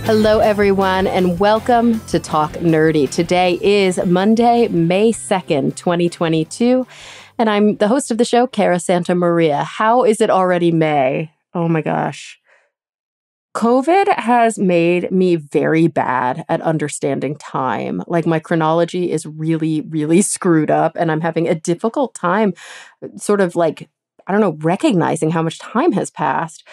Hello, everyone, and welcome to Talk Nerdy. Today is Monday, May 2nd, 2022, and I'm the host of the show, Cara Santa Maria. How is it already May? Oh my gosh. COVID has made me very bad at understanding time. Like, my chronology is really, really screwed up, and I'm having a difficult time sort of like, I don't know, recognizing how much time has passed.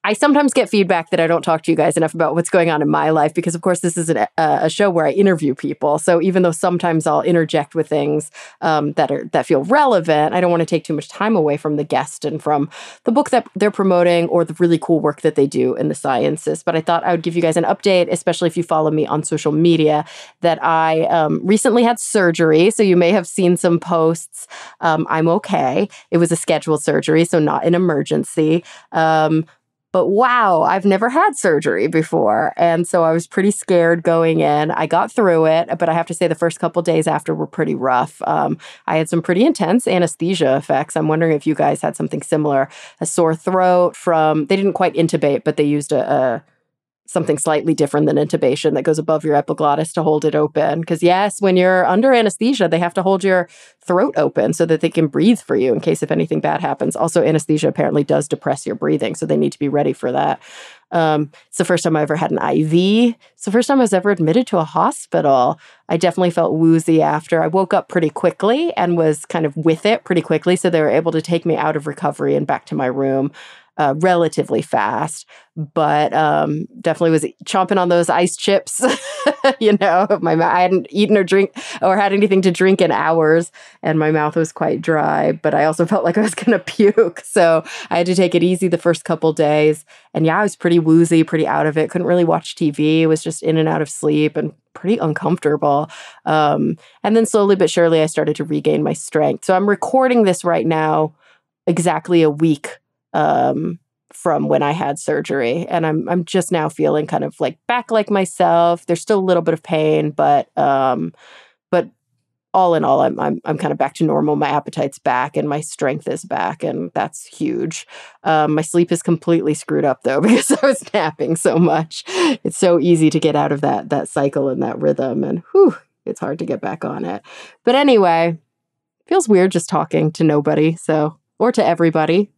I sometimes get feedback that I don't talk to you guys enough about what's going on in my life because, of course, this is a show where I interview people. So even though sometimes I'll interject with things that feel relevant, I don't want to take too much time away from the guest and from the book that they're promoting or the really cool work that they do in the sciences. But I thought I would give you guys an update, especially if you follow me on social media, that I recently had surgery. So you may have seen some posts. I'm okay. It was a scheduled surgery, so not an emergency. But wow, I've never had surgery before. And so I was pretty scared going in. I got through it, but I have to say the first couple days after were pretty rough. I had some pretty intense anesthesia effects. I'm wondering if you guys had something similar. A sore throat they didn't quite intubate, but they used something slightly different than intubation that goes above your epiglottis to hold it open. Because yes, when you're under anesthesia, they have to hold your throat open so that they can breathe for you in case if anything bad happens. Also, anesthesia apparently does depress your breathing, so they need to be ready for that. It's the first time I ever had an IV. It's the first time I was ever admitted to a hospital. I definitely felt woozy after. I woke up pretty quickly and was kind of with it pretty quickly, so they were able to take me out of recovery and back to my room relatively fast, but definitely was chomping on those ice chips. I hadn't eaten or drink or had anything to drink in hours, and my mouth was quite dry, but I also felt like I was going to puke. So I had to take it easy the first couple days. And yeah, I was pretty woozy, pretty out of it. Couldn't really watch TV. Was just in and out of sleep and pretty uncomfortable. And then slowly but surely, I started to regain my strength. So I'm recording this right now exactly a week from when I had surgery. And I'm just now feeling kind of like back like myself. There's still a little bit of pain, but all in all, I'm kind of back to normal. My appetite's back and my strength is back, and that's huge. My sleep is completely screwed up though, because I was napping so much. It's so easy to get out of that cycle and that rhythm, and it's hard to get back on it. But anyway, feels weird just talking to nobody, or to everybody.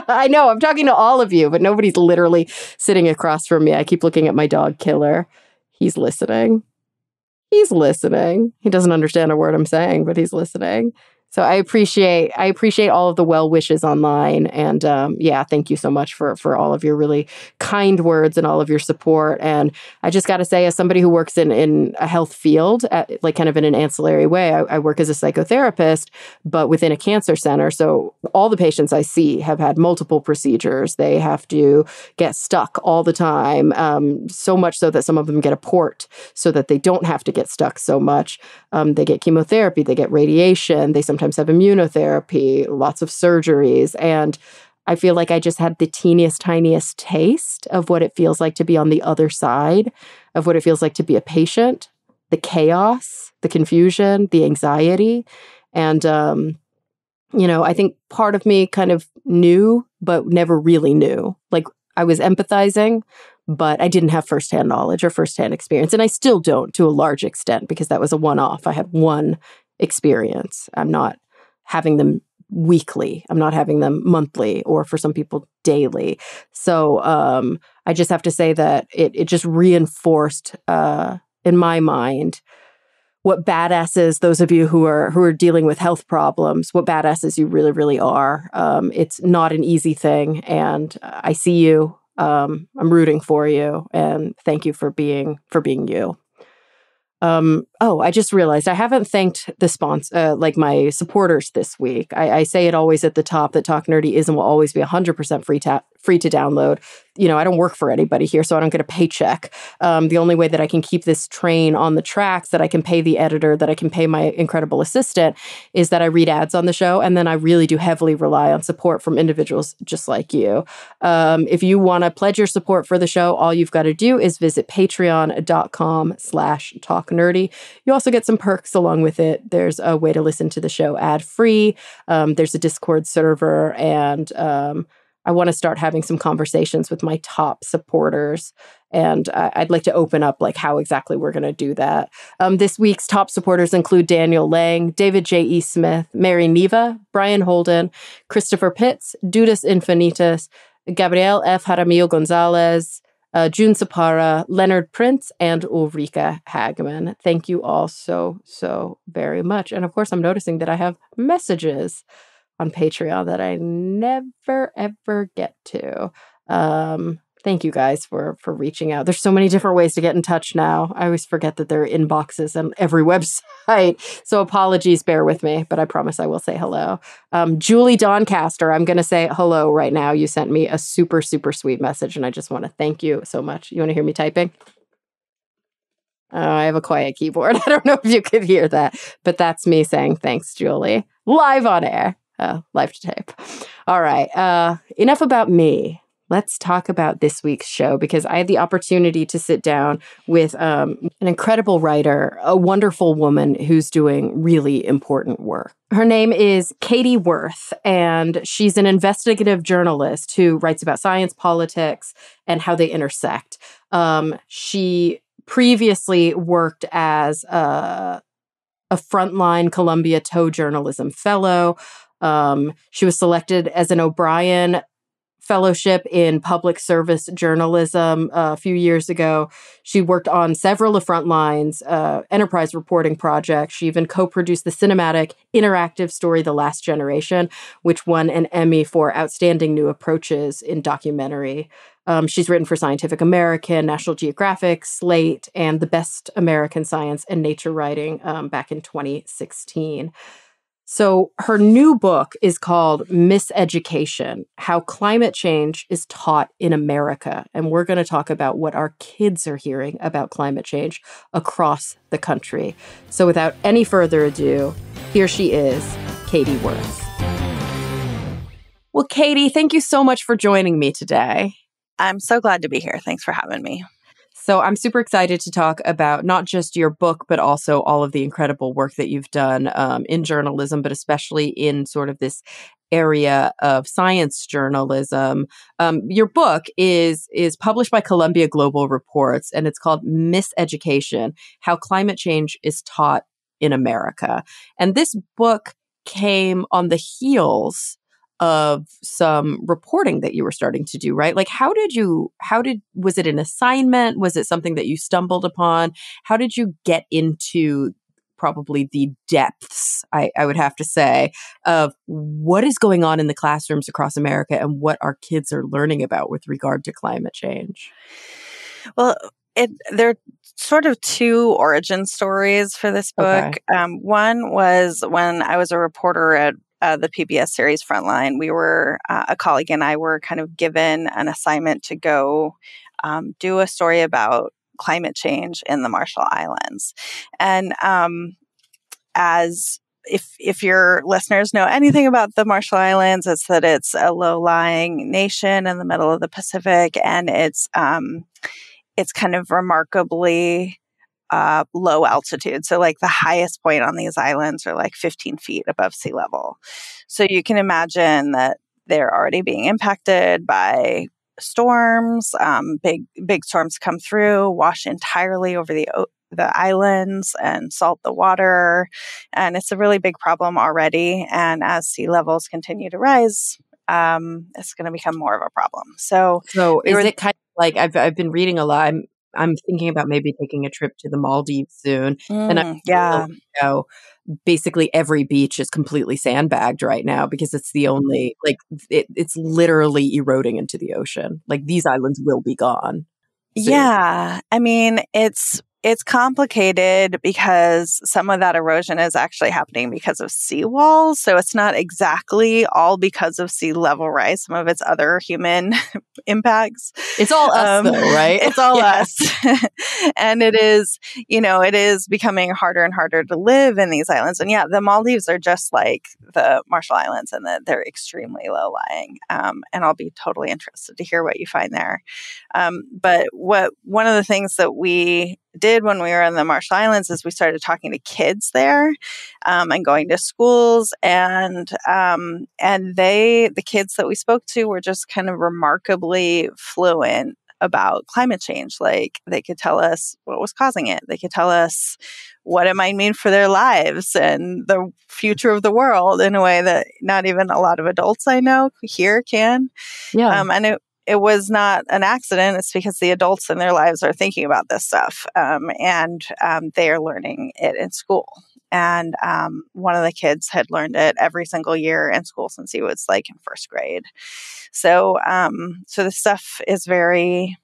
I know, I'm talking to all of you, but nobody's literally sitting across from me. I keep looking at my dog, Killer. He's listening. He's listening. He doesn't understand a word I'm saying, but he's listening. So I appreciate all of the well wishes online. And thank you so much for all of your really kind words and all of your support. And I just got to say, as somebody who works in a health field, like kind of in an ancillary way, I work as a psychotherapist, but within a cancer center. So all the patients I see have had multiple procedures. They have to get stuck all the time, so much so that some of them get a port so that they don't have to get stuck so much. They get chemotherapy, they get radiation, they sometimes have immunotherapy, lots of surgeries. And I feel like I just had the teeniest, tiniest taste of what it feels like to be on the other side, of what it feels like to be a patient, the chaos, the confusion, the anxiety. And, I think part of me kind of knew, but never really knew. Like, I was empathizing, but I didn't have firsthand knowledge or firsthand experience. And I still don't to a large extent, because that was a one-off. I had one experience. I'm not having them weekly. I'm not having them monthly, or for some people daily. So I just have to say that it just reinforced in my mind what badasses, those of you who are dealing with health problems, what badasses you really, really are. It's not an easy thing. And I see you. I'm rooting for you, and thank you for being you. I just realized I haven't thanked the my supporters this week. I say it always at the top that Talk Nerdy is and will always be 100% free to download. I don't work for anybody here, so I don't get a paycheck. The only way that I can keep this train on the tracks, that I can pay the editor, that I can pay my incredible assistant, is that I read ads on the show, and then I really do heavily rely on support from individuals just like you. If you want to pledge your support for the show, all you've got to do is visit patreon.com/talknerdy. You also get some perks along with it. There's a way to listen to the show ad-free. There's a Discord server, and I want to start having some conversations with my top supporters. And I'd like to open up like how exactly we're going to do that. This week's top supporters include Daniel Lang, David J.E. Smith, Mary Neva, Brian Holden, Christopher Pitts, Dudas Infinitus, Gabriel F. Jaramillo Gonzalez, June Sapara, Leonard Prince, and Ulrika Hagman. Thank you all so very much. And of course, I'm noticing that I have messages on Patreon that I never, ever get to. Thank you guys for reaching out. There's so many different ways to get in touch now. I always forget that there are inboxes on every website. So apologies, bear with me, but I promise I will say hello. Julie Doncaster, I'm going to say hello right now. You sent me a super sweet message, and I just want to thank you so much. You want to hear me typing? I have a quiet keyboard. I don't know if you could hear that, but that's me saying thanks, Julie. Live on air. Live to tape. All right. Enough about me. Let's talk about this week's show, because I had the opportunity to sit down with an incredible writer, a wonderful woman who's doing really important work. Her name is Katie Worth, and she's an investigative journalist who writes about science, politics, and how they intersect. She previously worked as a frontline Columbia Tow Journalism Fellow. She was selected as an O'Brien Fellowship in Public Service Journalism a few years ago. She worked on several of Frontline's enterprise reporting projects. She even co-produced the cinematic interactive story The Last Generation, which won an Emmy for Outstanding New Approaches in Documentary. She's written for Scientific American, National Geographic, Slate, and the Best American Science and Nature Writing back in 2016. So her new book is called Miseducation: How Climate Change is Taught in America. And we're going to talk about what our kids are hearing about climate change across the country. So without any further ado, here she is, Katie Worth. Well, Katie, thank you so much for joining me today. I'm so glad to be here. Thanks for having me. So I'm super excited to talk about not just your book, but also all of the incredible work that you've done in journalism, but especially in sort of this area of science journalism. Your book is published by Columbia Global Reports, and it's called Miseducation: How Climate Change is Taught in America. And this book came on the heels of some reporting that you were starting to do, right? Like, was it an assignment? Was it something that you stumbled upon? How did you get into probably the depths, I would have to say, of what is going on in the classrooms across America and what our kids are learning about with regard to climate change? Well, there are sort of two origin stories for this book. Okay. One was when I was a reporter at the PBS series Frontline. We were, a colleague and I were kind of given an assignment to go do a story about climate change in the Marshall Islands. And if your listeners know anything about the Marshall Islands, it's that it's a low-lying nation in the middle of the Pacific, and it's kind of remarkably low altitude. So like the highest point on these islands are like 15 feet above sea level. So you can imagine that they're already being impacted by storms. Big storms come through, wash entirely over the islands and salt the water. And it's a really big problem already. And as sea levels continue to rise, it's going to become more of a problem. So is it kind of like, I've been reading a lot. I'm thinking about maybe taking a trip to the Maldives soon. And basically every beach is completely sandbagged right now because it's the only, like, it's literally eroding into the ocean. Like, these islands will be gone soon. Yeah. I mean, it's complicated because some of that erosion is actually happening because of seawalls. So it's not exactly all because of sea level rise. Some of it's other human impacts. It's all us though, right? It's all us. And it is becoming harder and harder to live in these islands. And yeah, the Maldives are just like the Marshall Islands in that they're extremely low lying. And I'll be totally interested to hear what you find there. But one of the things that we did when we were in the Marshall Islands is we started talking to kids there, and going to schools, and the kids that we spoke to were just kind of remarkably fluent about climate change. Like, they could tell us what was causing it. They could tell us what it might mean for their lives and the future of the world in a way that not even a lot of adults I know here can. Yeah. And it was not an accident. It's because the adults in their lives are thinking about this stuff, and they are learning it in school. And one of the kids had learned it every single year in school since he was like in first grade. So this stuff is very,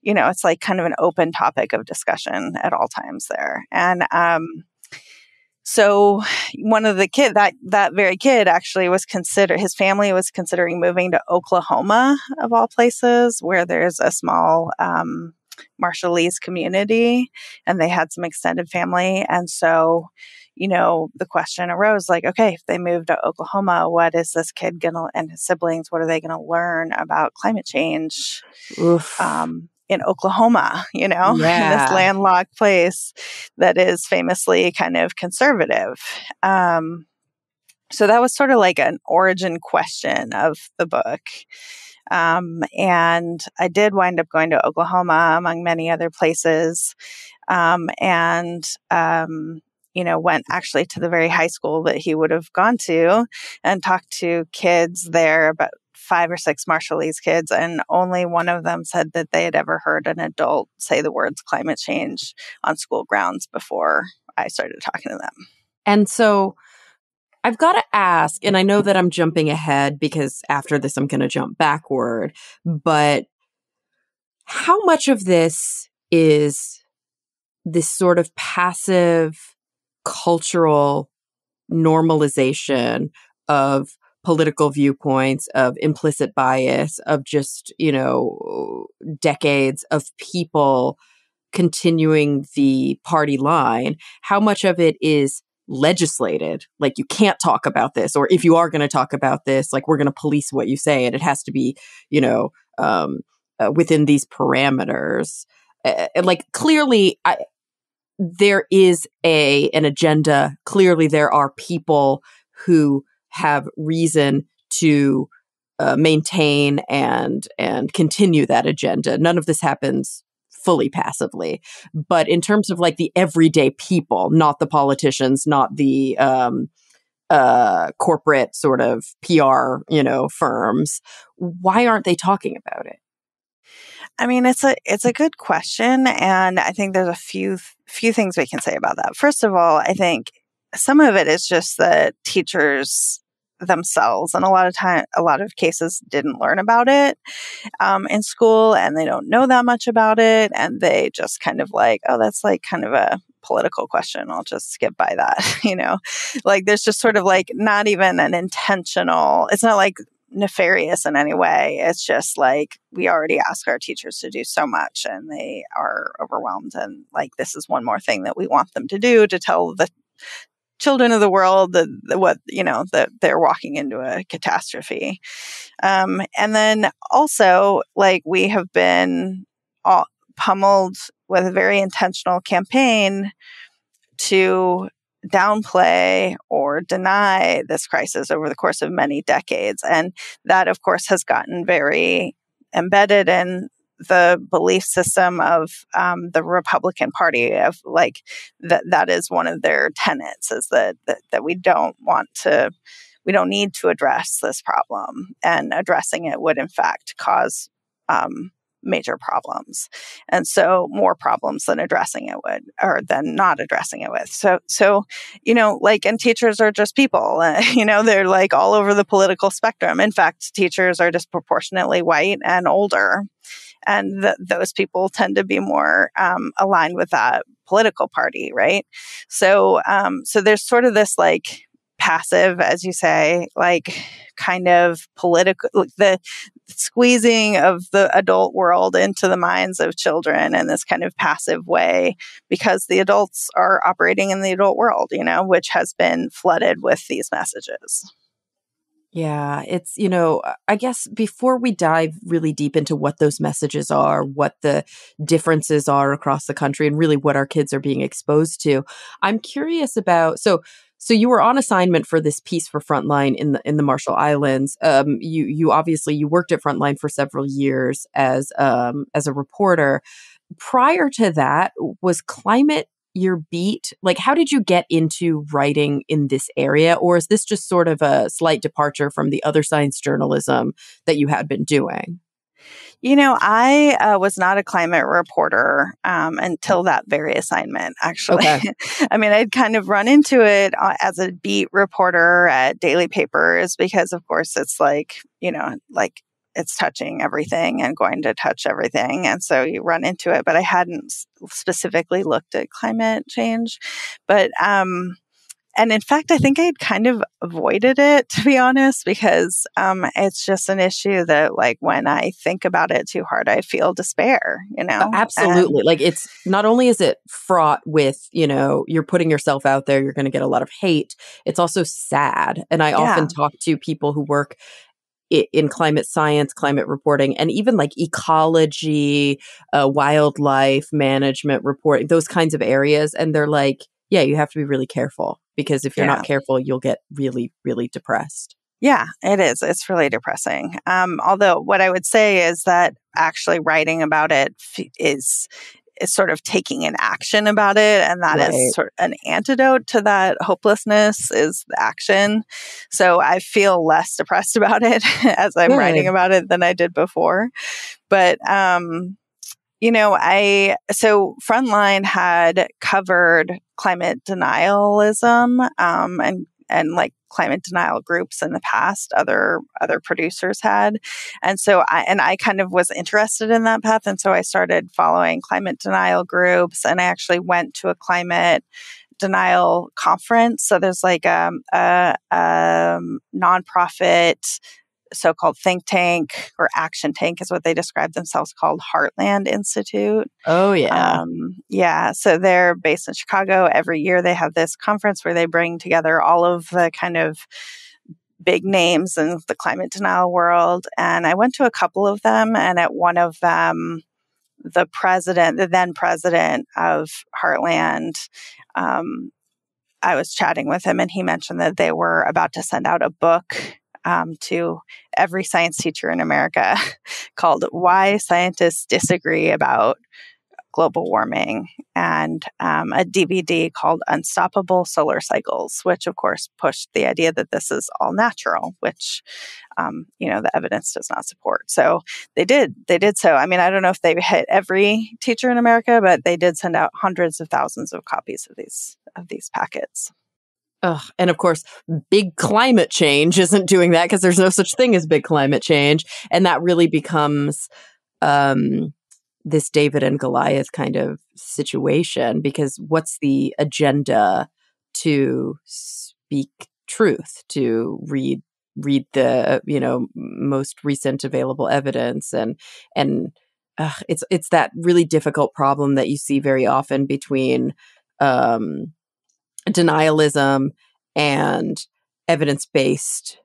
it's like kind of an open topic of discussion at all times there. And so one of the kid, that very kid actually his family was considering moving to Oklahoma, of all places, where there's a small Marshallese community, and they had some extended family. And so, the question arose, like, okay, if they move to Oklahoma, what is this kid and his siblings, what are they gonna learn about climate change? Oof. In Oklahoma, in this landlocked place that is famously kind of conservative. So that was sort of like an origin question of the book. And I did wind up going to Oklahoma, among many other places, and went actually to the very high school that he would have gone to and talked to kids there, about 5 or 6 Marshallese kids, and only one of them said that they had ever heard an adult say the words climate change on school grounds before I started talking to them. And so I've got to ask, and I know that I'm jumping ahead because after this I'm going to jump backward, but how much of this is this sort of passive cultural normalization of political viewpoints, of implicit bias, of just, decades of people continuing the party line? How much of it is legislated? Like, you can't talk about this, or if you are going to talk about this, like, we're going to police what you say, and it has to be, within these parameters. Like, clearly, there is an agenda. Clearly, there are people who have reason to maintain and continue that agenda. None of this happens fully passively. But in terms of like the everyday people, not the politicians, not the corporate sort of PR, firms, why aren't they talking about it? I mean, it's a good question, and I think there's a few things we can say about that. First of all, I think some of it is just that teachers themselves, and a lot of cases, didn't learn about it in school, and they don't know that much about it, and they just kind of like, oh, that's like kind of a political question, I'll just skip by that. Like, there's just sort of like not even an intentional, it's not like nefarious in any way. It's just like, we already ask our teachers to do so much and they are overwhelmed, and like, this is one more thing that we want them to do, to tell the children of the world that they're walking into a catastrophe. And then also, like, we have been pummeled with a very intentional campaign to downplay or deny this crisis over the course of many decades. And that, of course, has gotten very embedded in the belief system of the Republican Party, of like that is one of their tenets, is that we don't need to address this problem, and addressing it would in fact cause major problems. And so more problems than addressing it would, or than not addressing it with. So, like, and teachers are just people, they're like all over the political spectrum. In fact, teachers are disproportionately white and older. And those people tend to be more aligned with that political party, right? So there's sort of this like passive, as you say, like kind of political, the squeezing of the adult world into the minds of children in this kind of passive way, because the adults are operating in the adult world, which has been flooded with these messages. Yeah, it's, I guess before we dive really deep into what those messages are, what the differences are across the country, and really what our kids are being exposed to, I'm curious about. So you were on assignment for this piece for Frontline in the Marshall Islands. You obviously you worked at Frontline for several years as a reporter. Prior to that, was climate your beat? Like, how did you get into writing in this area? Or is this just sort of a slight departure from the other science journalism that you had been doing? I was not a climate reporter until that very assignment, actually. Okay. I mean, I'd kind of run into it as a beat reporter at daily papers because, of course, it's like it's touching everything and going to touch everything. And so you run into it. But I hadn't specifically looked at climate change. But and in fact, I think I'd kind of avoided it, to be honest, because it's just an issue that, like, when I think about it too hard, I feel despair. Absolutely. Like, it's not only is it fraught with, you're putting yourself out there, you're going to get a lot of hate. It's also sad. And I Yeah. often talk to people who work in climate science, climate reporting, and even like ecology, wildlife management reporting, those kinds of areas. And they're like, yeah, you have to be really careful because if you're Yeah. not careful, you'll get really, really depressed. Yeah, it is. It's really depressing. Although what I would say is that actually writing about it is sort of taking an action about it. And that Right. is sort of an antidote to that hopelessness is the action. So I feel less depressed about it as I'm writing Good. about it than I did before. But, so Frontline had covered climate denialism, and like climate denial groups in the past, other producers had. And so I kind of was interested in that path. And so I started following climate denial groups, and I actually went to a climate denial conference. So there's like a nonprofit so-called think tank, or action tank is what they describe themselves, called Heartland Institute. Oh, yeah. Yeah. So they're based in Chicago. Every year they have this conference where they bring together all of the kind of big names in the climate denial world. And I went to a couple of them, and at one of them, the then president of Heartland, I was chatting with him, and he mentioned that they were about to send out a book to every science teacher in America called "Why Scientists Disagree About Global Warming," and a DVD called "Unstoppable Solar Cycles," which of course pushed the idea that this is all natural, which the evidence does not support. So they did so. I mean, I don't know if they hit every teacher in America, but they did send out hundreds of thousands of copies of these packets. Ugh. And of course, big climate change isn't doing that because there's no such thing as big climate change. And that really becomes this David and Goliath kind of situation, because what's the agenda to speak truth, to read the, most recent available evidence, and it's that really difficult problem that you see very often between denialism and evidence-based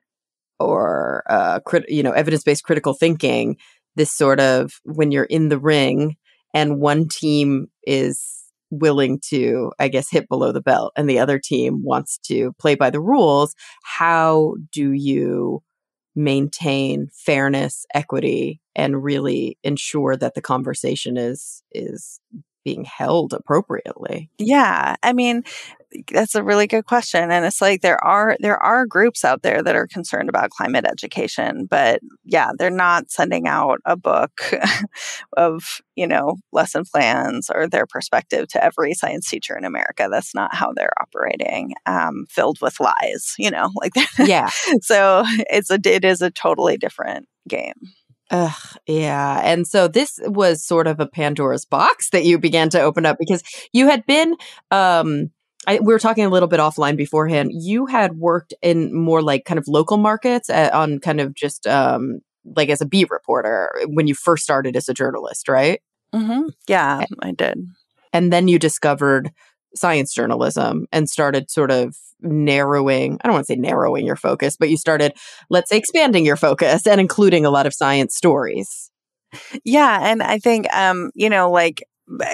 or evidence-based critical thinking. This sort of, when you're in the ring and one team is willing to, I guess, hit below the belt and the other team wants to play by the rules, how do you maintain fairness, equity, and really ensure that the conversation is being held appropriately? Yeah, I mean, that's a really good question, and it's like there are groups out there that are concerned about climate education, but yeah, they're not sending out a book of lesson plans or their perspective to every science teacher in America. That's not how they're operating, filled with lies. Like Yeah. so it is a totally different game. Yeah. And so this was sort of a Pandora's box that you began to open up, because you had been, we were talking a little bit offline beforehand. You had worked in more like kind of local markets on kind of just like as a beat reporter when you first started as a journalist, right? Mm-hmm. Yeah, I did. And then you discovered science journalism and started sort of narrowing, I don't want to say narrowing your focus, but you started, let's say, expanding your focus and including a lot of science stories. Yeah. And I think,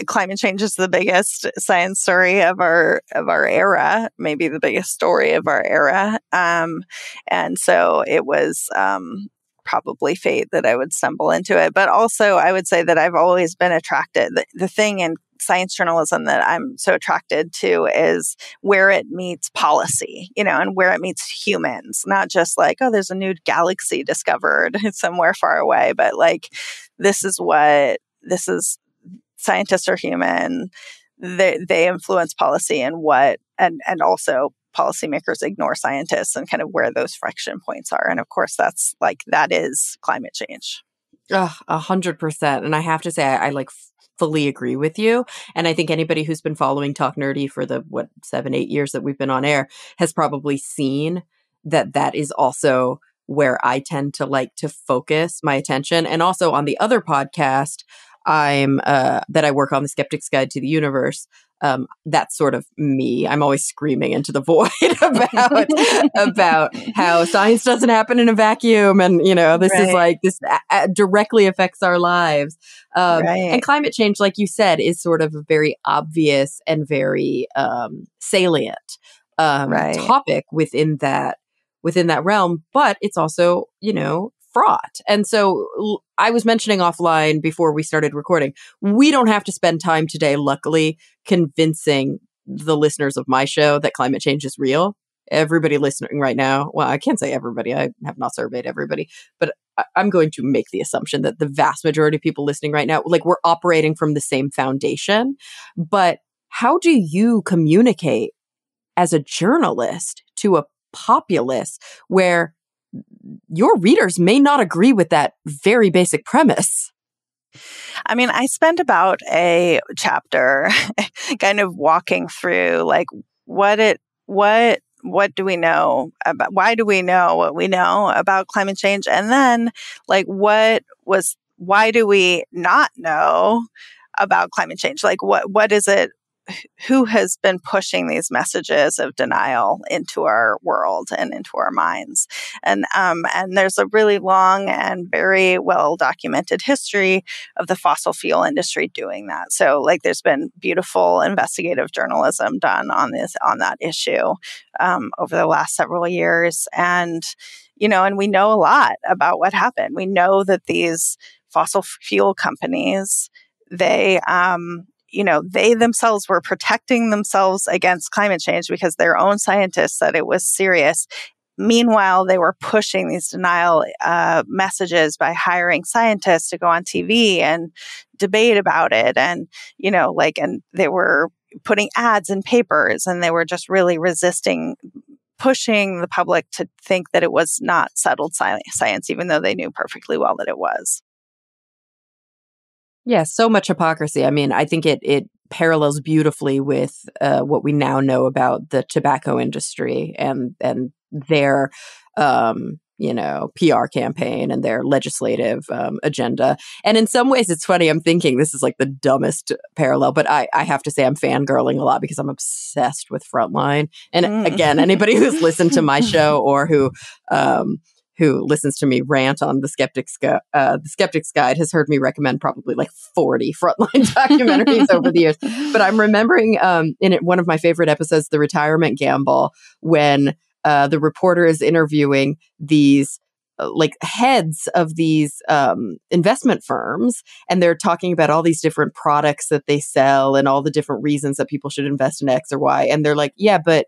climate change is the biggest science story of our era, maybe the biggest story of our era. And so it was probably fate that I would stumble into it. But also, I would say that I've always been attracted. The thing in science journalism that I'm so attracted to is where it meets policy, and where it meets humans, not just like, oh, there's a new galaxy discovered somewhere far away, but like, this is scientists are human. They influence policy and also policymakers ignore scientists and kind of where those friction points are. And of course, that is climate change. 100%. And I have to say, I like fully agree with you. And I think anybody who's been following Talk Nerdy for the 7-8 years that we've been on air has probably seen that is also where I tend to like to focus my attention. And also on the other podcast, that I work on, The Skeptic's Guide to the Universe. That's sort of me. I'm always screaming into the void about how science doesn't happen in a vacuum. And, this is like, this directly affects our lives. And climate change, like you said, is sort of a very obvious and very salient topic within that realm. But it's also, fraught. And so I was mentioning offline before we started recording, we don't have to spend time today, luckily, convincing the listeners of my show that climate change is real. Everybody listening right now, well, I can't say everybody, I have not surveyed everybody, but I'm going to make the assumption that the vast majority of people listening right now, like, we're operating from the same foundation. But how do you communicate as a journalist to a populace where your readers may not agree with that very basic premise? I mean, I spent about a chapter kind of walking through like what do we know about, why do we know what we know about climate change? And then like why do we not know about climate change? Like what is it? Who has been pushing these messages of denial into our world and into our minds? And there's a really long and very well documented history of the fossil fuel industry doing that. So like there's been beautiful investigative journalism done on that issue over the last several years. And, and we know a lot about what happened. We know that these fossil fuel companies, they themselves were protecting themselves against climate change because their own scientists said it was serious. Meanwhile, they were pushing these denial messages by hiring scientists to go on TV and debate about it. And, and they were putting ads in papers, and they were just really pushing the public to think that it was not settled science, even though they knew perfectly well that it was. Yeah, so much hypocrisy. I mean, I think it parallels beautifully with what we now know about the tobacco industry and their PR campaign and their legislative agenda. And in some ways, it's funny. I'm thinking this is like the dumbest parallel, but I have to say I'm fangirling a lot because I'm obsessed with Frontline. And again, anybody who's listened to my show or who listens to me rant on the Skeptic's Guide has heard me recommend probably like 40 Frontline documentaries over the years. But I'm remembering in one of my favorite episodes, The Retirement Gamble, when the reporter is interviewing these like heads of these investment firms, and they're talking about all these different products that they sell and all the different reasons that people should invest in X or Y. And they're like, yeah, but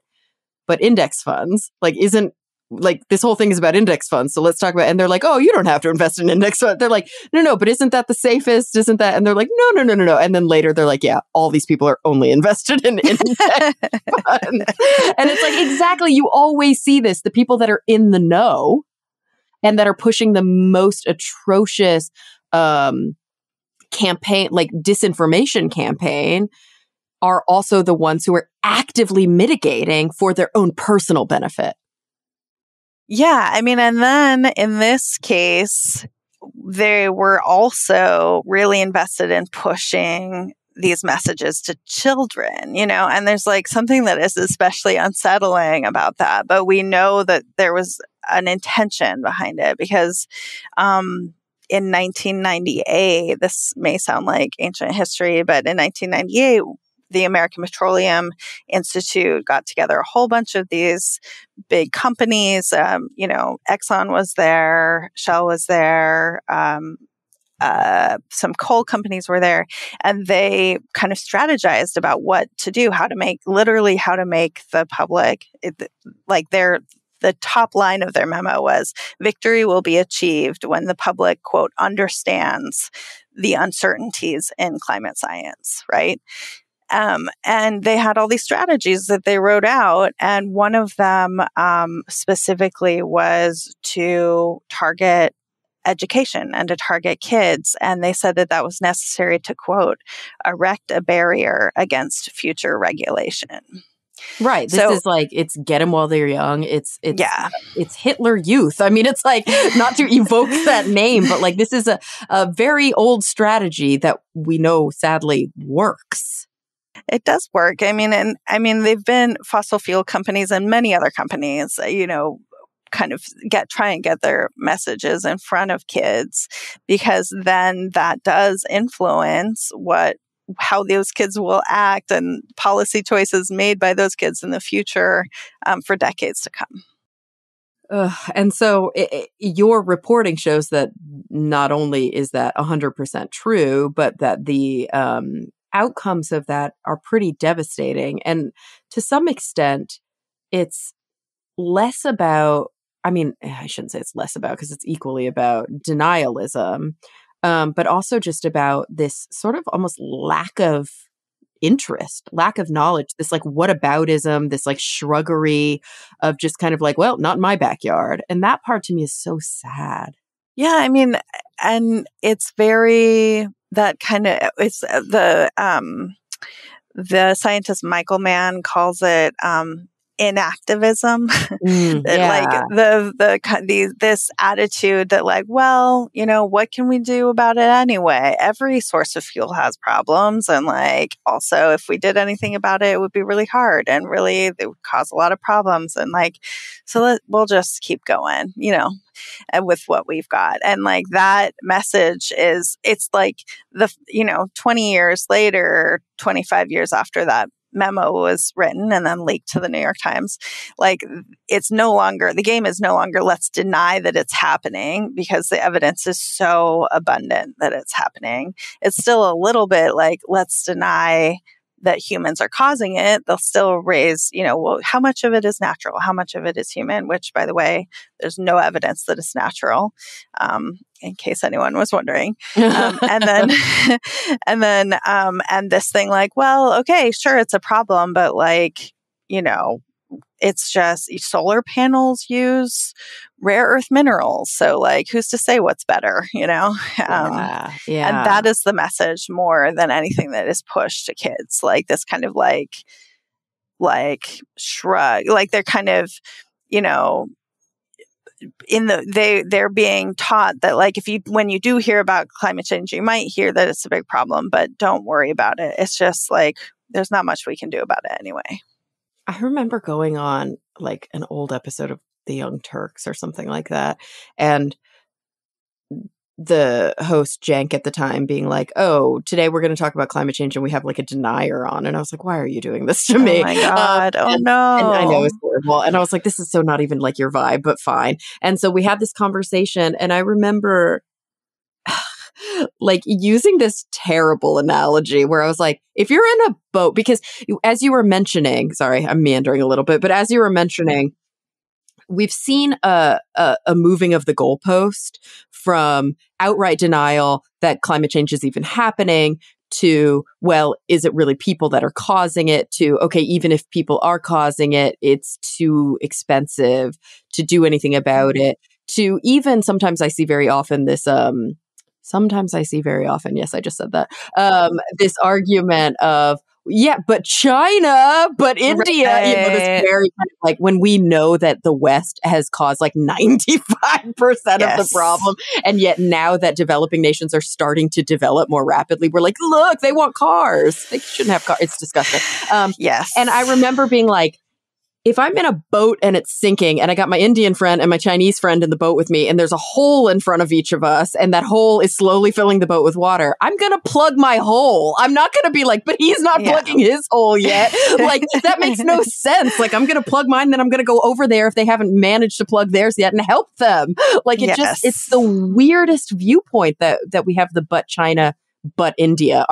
index funds, like, isn't, like, this whole thing is about index funds. So let's talk about, and they're like, oh, you don't have to invest in index funds. They're like, no, but isn't that the safest? Isn't that? And they're like, no. And then later they're like, yeah, all these people are only invested in index funds. And it's like, exactly. You always see this. The people that are in the know and that are pushing the most atrocious campaign, like disinformation campaign, are also the ones who are actively mitigating for their own personal benefit. Yeah, I mean, and then in this case, they were also really invested in pushing these messages to children, and there's like something that is especially unsettling about that. But we know that there was an intention behind it because in 1998, this may sound like ancient history, but in 1998, the American Petroleum Institute got together a whole bunch of these big companies. Exxon was there, Shell was there, some coal companies were there, and they kind of strategized about what to do, how to make the public, the top line of their memo was, victory will be achieved when the public, quote, understands the uncertainties in climate science, right? And they had all these strategies that they wrote out. And one of them specifically was to target education and to target kids. And they said that that was necessary to, quote, erect a barrier against future regulation. Right. This is like, it's get them while they're young. It's Hitler Youth. I mean, it's like, not to evoke that name, but like, this is a very old strategy that we know sadly works. It does work. I mean, they've been fossil fuel companies and many other companies, kind of try and get their messages in front of kids, because then that does influence how those kids will act and policy choices made by those kids in the future for decades to come. And so your reporting shows that not only is that 100% true, but that the outcomes of that are pretty devastating. And to some extent, it's less about, I shouldn't say it's less about, because it's equally about denialism, but also just about this sort of almost lack of interest, lack of knowledge, this like whataboutism, this like shruggery of just kind of like, well, not in my backyard. And that part to me is so sad. Yeah, and it's very, that kind of, it's the scientist Michael Mann calls it inactivism. This attitude that like, well, what can we do about it anyway? Every source of fuel has problems, and like, also, if we did anything about it, it would be really hard, and really it would cause a lot of problems, and like, so we'll just keep going, and with what we've got. And like, that message it's like 20 years later, 25 years after that memo was written and then leaked to the New York Times, like, the game is no longer let's deny that it's happening, because the evidence is so abundant that it's happening. It's still a little bit like, let's deny that humans are causing it. They'll still raise, well, how much of it is natural? How much of it is human? Which, by the way, there's no evidence that it's natural, in case anyone was wondering. And this thing like, well, okay, sure, it's a problem, but like, it's just solar panels use rare earth minerals. So like, who's to say what's better, Yeah. And that is the message more than anything that is pushed to kids. Like this kind of like shrug, like they're kind of, they're being taught that like, when you do hear about climate change, you might hear that it's a big problem, but don't worry about it. It's just like, there's not much we can do about it anyway. I remember going on like an old episode of The Young Turks or something like that, and the host Jank at the time being like, oh, today we're going to talk about climate change and we have like a denier on. And I was like, why are you doing this to me? Oh my God. No. And I know it's horrible. And I was like, this is so not even like your vibe, but fine. And so we had this conversation, and I remember like using this terrible analogy where I was like, if you're in a boat, because as you were mentioning, sorry, I'm meandering a little bit, but as you were mentioning, we've seen a moving of the goalpost from outright denial that climate change is even happening to, well, is it really people that are causing it, to, okay, even if people are causing it, it's too expensive to do anything about it, to even sometimes I see very often this, yes, I just said that, this argument of, yeah, but China, but India, this very kind of like when we know that the West has caused like 95% of the problem. And yet now that developing nations are starting to develop more rapidly, we're like, look, they want cars. They shouldn't have cars. It's disgusting. And I remember being like, if I'm in a boat and it's sinking and I got my Indian friend and my Chinese friend in the boat with me and there's a hole in front of each of us and that hole is slowly filling the boat with water, I'm going to plug my hole. I'm not going to be like, but he's not plugging his hole yet. Like, that makes no sense. Like, I'm going to plug mine, then I'm going to go over there if they haven't managed to plug theirs yet and help them. Like, it's the weirdest viewpoint that we have the but China, but India.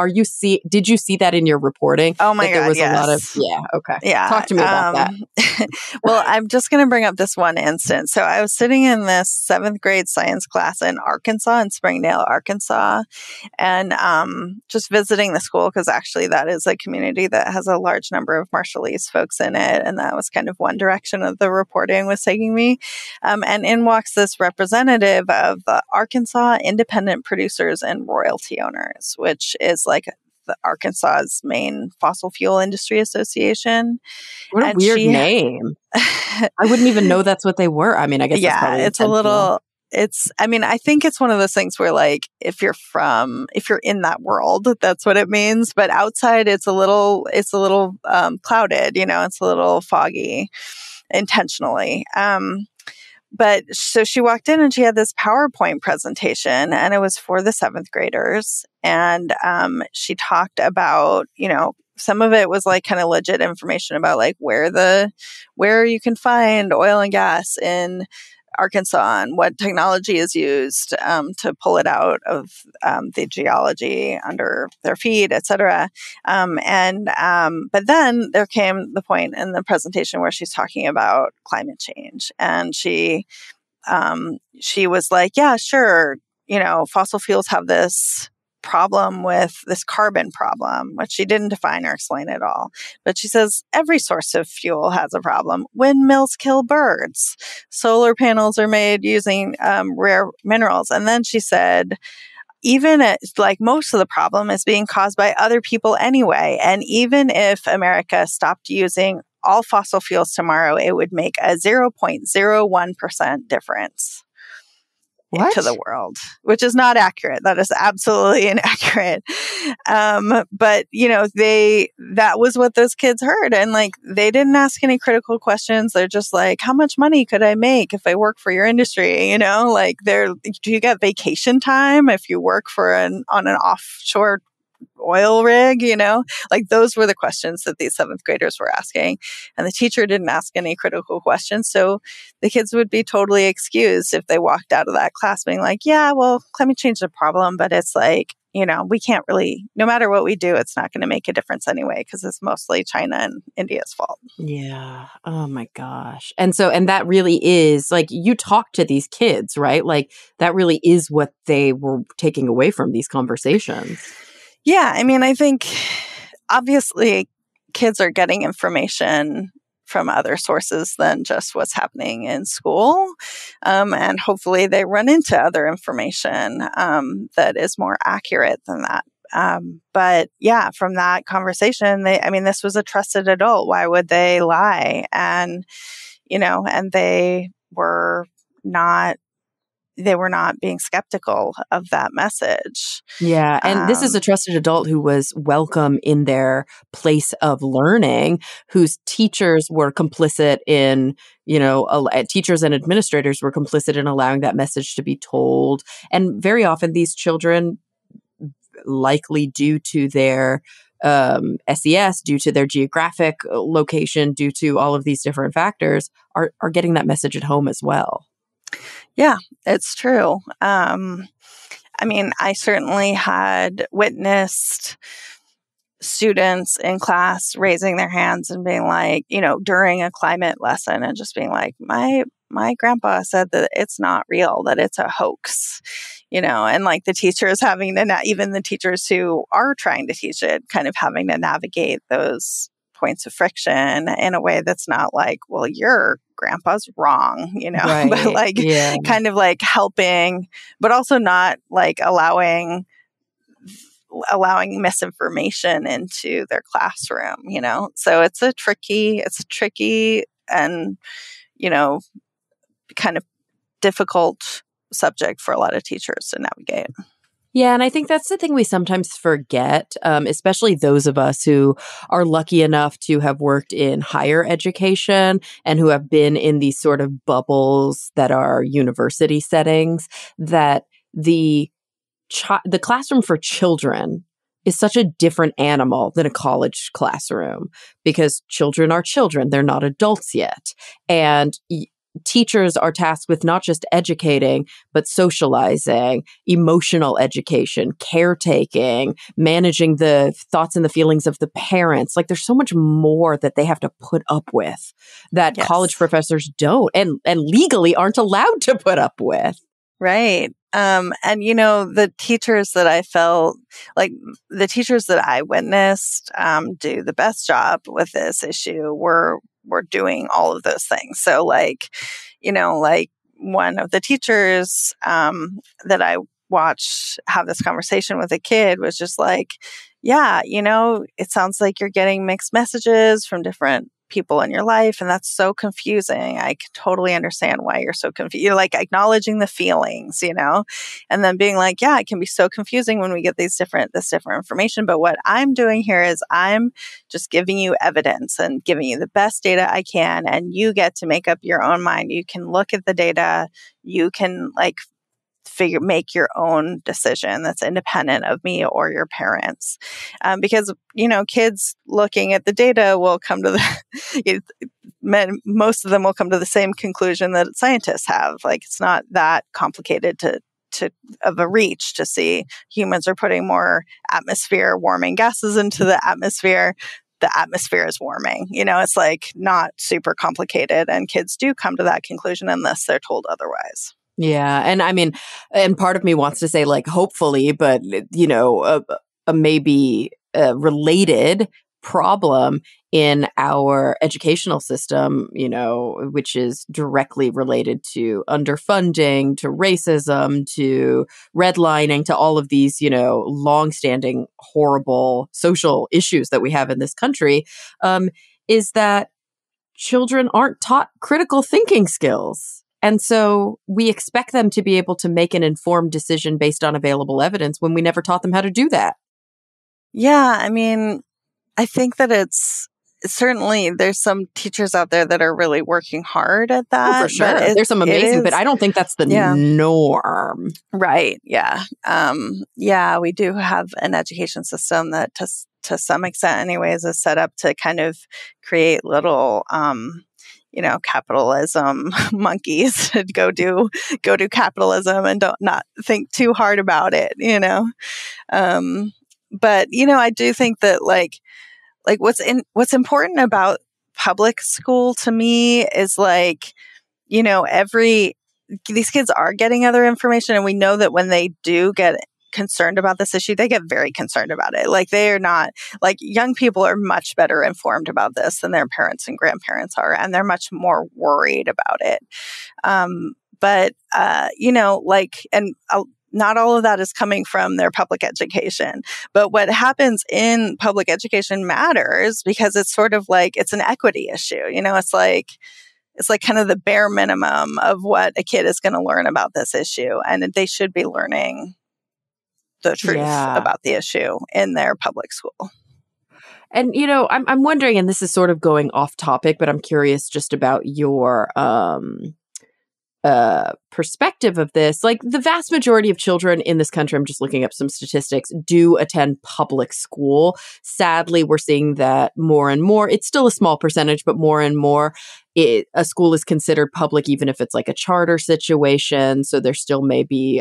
Did you see that in your reporting? Oh my God, there was a lot of, okay. Yeah. Talk to me about that. Well, I'm just going to bring up this one instance. So I was sitting in this 7th grade science class in Arkansas, in Springdale, Arkansas, and just visiting the school because actually that is a community that has a large number of Marshallese folks in it. And that was kind of one direction of the reporting was taking me. And in walks this representative of the Arkansas Independent Producers and Royalty Owners, which is like the Arkansas's main fossil fuel industry association. What a weird name. I wouldn't even know that's what they were. I mean, I guess that's probably it's a little, I think it's one of those things where like, if you're in that world, that's what it means. But outside, it's a little clouded, it's a little foggy intentionally. But so she walked in and she had this PowerPoint presentation and it was for the 7th graders. And she talked about, some of it was like kind of legit information about like where you can find oil and gas in Arkansas and what technology is used to pull it out of the geology under their feet, et cetera. But then there came the point in the presentation where she's talking about climate change. And she was like, yeah, sure. Fossil fuels have this problem with this carbon problem, which she didn't define or explain at all. But she says every source of fuel has a problem. Windmills kill birds. Solar panels are made using rare minerals. And then she said, like most of the problem is being caused by other people anyway. And even if America stopped using all fossil fuels tomorrow, it would make a 0.01% difference. To the world, which is not accurate. That is absolutely inaccurate. But that was what those kids heard. And like, they didn't ask any critical questions. They're just like, how much money could I make if I work for your industry? Like do you get vacation time if you work on an offshore oil rig, like those were the questions that these 7th graders were asking. And the teacher didn't ask any critical questions. So the kids would be totally excused if they walked out of that class being like, yeah, well, climate change is a problem, but it's like, we can't really, no matter what we do, it's not going to make a difference anyway, because it's mostly China and India's fault. Yeah. Oh my gosh. And that really is like, you talk to these kids, right? Like that really is what they were taking away from these conversations. Yeah, I think obviously kids are getting information from other sources than just what's happening in school. And hopefully they run into other information that is more accurate than that. But yeah, from that conversation, this was a trusted adult. Why would they lie? And, and they were not being skeptical of that message. Yeah. And this is a trusted adult who was welcome in their place of learning, whose teachers were complicit in, teachers and administrators were complicit in allowing that message to be told. And very often these children, likely due to their SES, due to their geographic location, due to all of these different factors, are getting that message at home as well. Yeah, it's true. I certainly had witnessed students in class raising their hands and being like, during a climate lesson and just being like, my grandpa said that it's not real, that it's a hoax, and like the teachers having to, even the teachers who are trying to teach it, kind of having to navigate those points of friction in a way that's not like, well, your grandpa's wrong, right. But like kind of like helping, but also not like allowing allowing misinformation into their classroom, So it's a tricky and, kind of difficult subject for a lot of teachers to navigate. Yeah, and I think that's the thing we sometimes forget, especially those of us who are lucky enough to have worked in higher education and who have been in these sort of bubbles that are university settings, that the classroom for children is such a different animal than a college classroom, because children are children. They're not adults yet. And teachers are tasked with not just educating, but socializing, emotional education, caretaking, managing the thoughts and the feelings of the parents. Like, there's so much more that they have to put up with that college professors don't, and legally aren't allowed to put up with. Right. And, the teachers that I felt like, the teachers that I witnessed do the best job with this issue were doing all of those things. So like one of the teachers that I watched have this conversation with a kid was just like, yeah, it sounds like you're getting mixed messages from different people in your life, and that's so confusing. I can totally understand why you're so confused. You're like acknowledging the feelings, and then being like, yeah, it can be so confusing when we get this different information. But what I'm doing here is I'm just giving you evidence and giving you the best data I can, and you get to make up your own mind. You can look at the data, you can make your own decision that's independent of me or your parents. Because, kids looking at the data will come to most of them will come to the same conclusion that scientists have. Like, it's not that complicated to of a reach to see humans are putting more atmosphere warming gases into the atmosphere is warming. It's like not super complicated, and kids do come to that conclusion unless they're told otherwise. Yeah. And I mean, and part of me wants to say, like, hopefully, but, a maybe related problem in our educational system, which is directly related to underfunding, to racism, to redlining, to all of these, longstanding horrible social issues that we have in this country, is that children aren't taught critical thinking skills. And so we expect them to be able to make an informed decision based on available evidence when we never taught them how to do that. Yeah, I mean, I think that it's certainly, there's some teachers out there that are really working hard at that. Oh, for sure. There's some amazing, but I don't think that's the norm. Right. Yeah. We do have an education system that to some extent anyways is set up to kind of create little capitalism monkeys to go do capitalism and not think too hard about it, But, I do think that like what's important about public school to me is these kids are getting other information, and we know that when they do get concerned about this issue, they get very concerned about it. Like, they are not, like, young people are much better informed about this than their parents and grandparents are, and they're much more worried about it. Not all of that is coming from their public education. But what happens in public education matters, because it's sort of like, it's an equity issue. It's like kind of the bare minimum of what a kid is going to learn about this issue. And they should be learning the truth about the issue in their public school. And, I'm wondering, and this is sort of going off topic, but I'm curious just about your perspective of this. Like, the vast majority of children in this country, I'm just looking up some statistics, do attend public school. Sadly, we're seeing that more and more. It's still a small percentage, but more and more a school is considered public, even if it's like a charter situation. So there still may be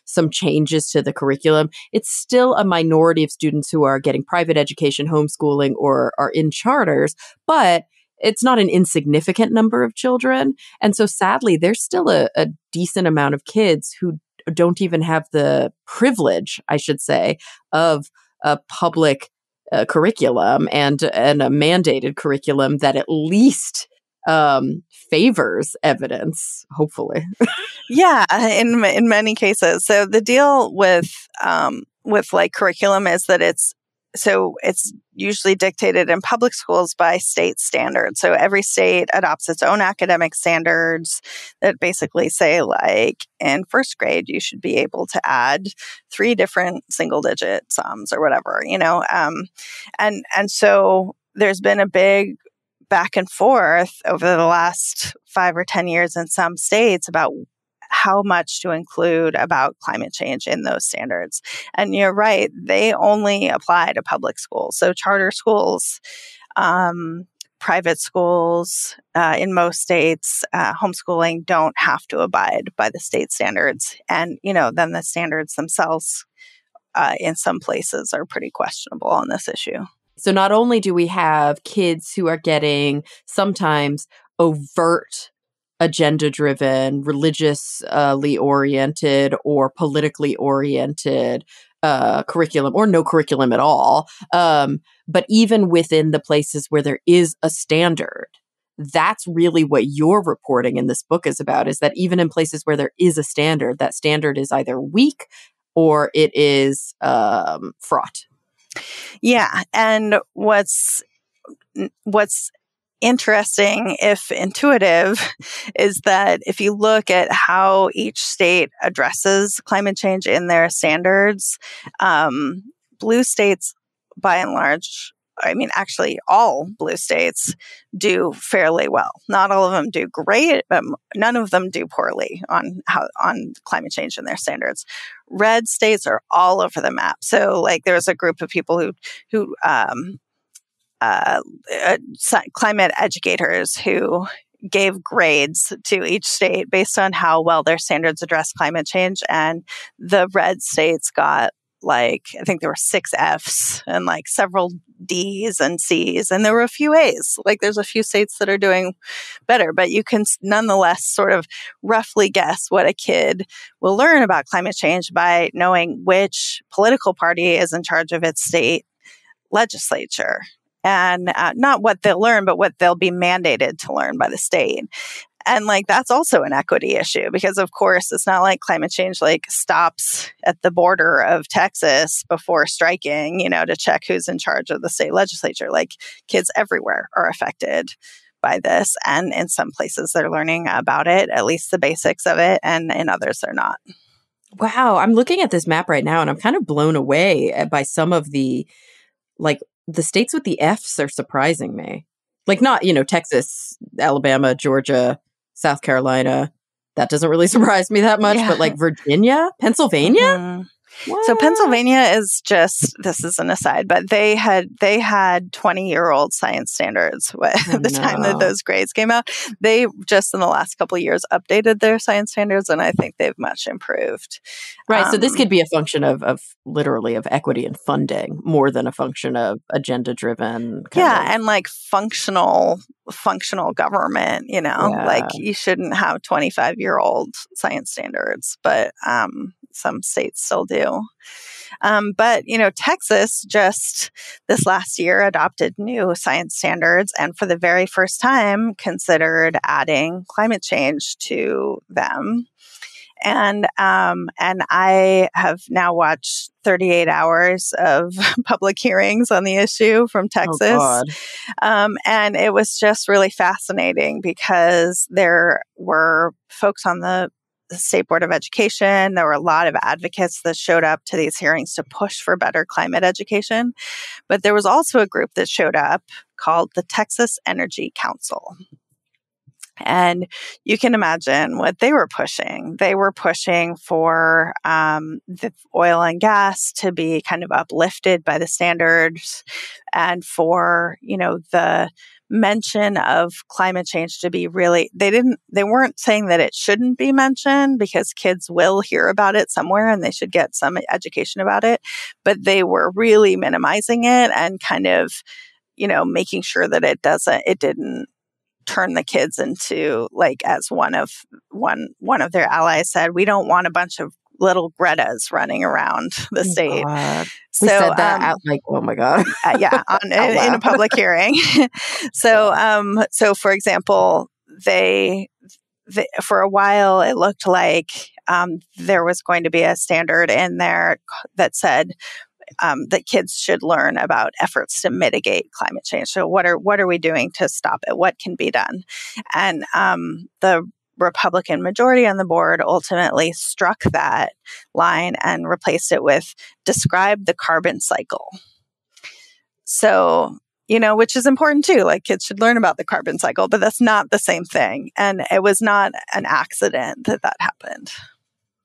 some changes to the curriculum. It's still a minority of students who are getting private education, homeschooling, or are in charters, but it's not an insignificant number of children. And so sadly, there's still a decent amount of kids who don't even have the privilege, I should say, of a public curriculum and a mandated curriculum that at least favors evidence, hopefully. Yeah, in many cases. So the deal with with like curriculum is that it's usually dictated in public schools by state standards. So every state adopts its own academic standards that basically say, like, in first grade, you should be able to add 3 different single digit sums or whatever, and so there's been a big back and forth over the last 5 or 10 years in some states about how much to include about climate change in those standards. And you're right, they only apply to public schools. So charter schools, private schools, in most states, homeschooling don't have to abide by the state standards. And, then the standards themselves in some places are pretty questionable on this issue. So not only do we have kids who are getting sometimes overt agenda-driven, religiously oriented, or politically oriented curriculum, or no curriculum at all. But even within the places where there is a standard, that's really what your reporting in this book is about, is that even in places where there is a standard, that standard is either weak or it is fraught. Yeah. And what's interesting, if intuitive, is that if you look at how each state addresses climate change in their standards, blue states, by and large, actually all blue states do fairly well. Not all of them do great, but none of them do poorly on climate change in their standards. Red states are all over the map. So, like, there's a group of people who climate educators who gave grades to each state based on how well their standards address climate change. And the red states got, I think there were 6 Fs and several Ds and Cs, and there were a few As. There's a few states that are doing better, but you can nonetheless sort of roughly guess what a kid will learn about climate change by knowing which political party is in charge of its state legislature. And not what they'll learn, but what they'll be mandated to learn by the state. And that's also an equity issue, because of course it's not like climate change stops at the border of Texas before striking, to check who's in charge of the state legislature. Kids everywhere are affected by this. And in some places they're learning about it, at least the basics of it. And in others they're not. Wow. I'm looking at this map right now and I'm kind of blown away by some of the states with the Fs are surprising me. Not, Texas, Alabama, Georgia, South Carolina. That doesn't really surprise me that much. Yeah. But Virginia, Pennsylvania? Mm-hmm. So Pennsylvania is just, this is an aside, but they had 20-year-old science standards at the time that those grades came out. They just in the last couple of years updated their science standards, and I think they've much improved. Right. So this could be a function of literally of equity and funding more than a function of agenda-driven. And functional government, you shouldn't have 25-year-old science standards, but some states still do. But, Texas just this last year adopted new science standards and for the very first time considered adding climate change to them. And I have now watched 38 hours of public hearings on the issue from Texas. And it was just really fascinating because there were folks on the State Board of Education. There were a lot of advocates that showed up to these hearings to push for better climate education. But there was also a group that showed up called the Texas Energy Council. And you can imagine what they were pushing. They were pushing for the oil and gas to be kind of uplifted by the standards, and for, the mention of climate change to be really, they weren't saying that it shouldn't be mentioned because kids will hear about it somewhere and they should get some education about it. But they were really minimizing it and kind of, making sure that it didn't turn the kids into, as one of their allies said, we don't want a bunch of little Gretas running around the state. So we said that out oh my God. In a public hearing. So for example, for a while, it looked like there was going to be a standard in there that said that kids should learn about efforts to mitigate climate change. So what are we doing to stop it? What can be done? And the Republican majority on the board ultimately struck that line and replaced it with describe the carbon cycle. So, which is important too. Like kids should learn about the carbon cycle, but that's not the same thing. And it was not an accident that happened.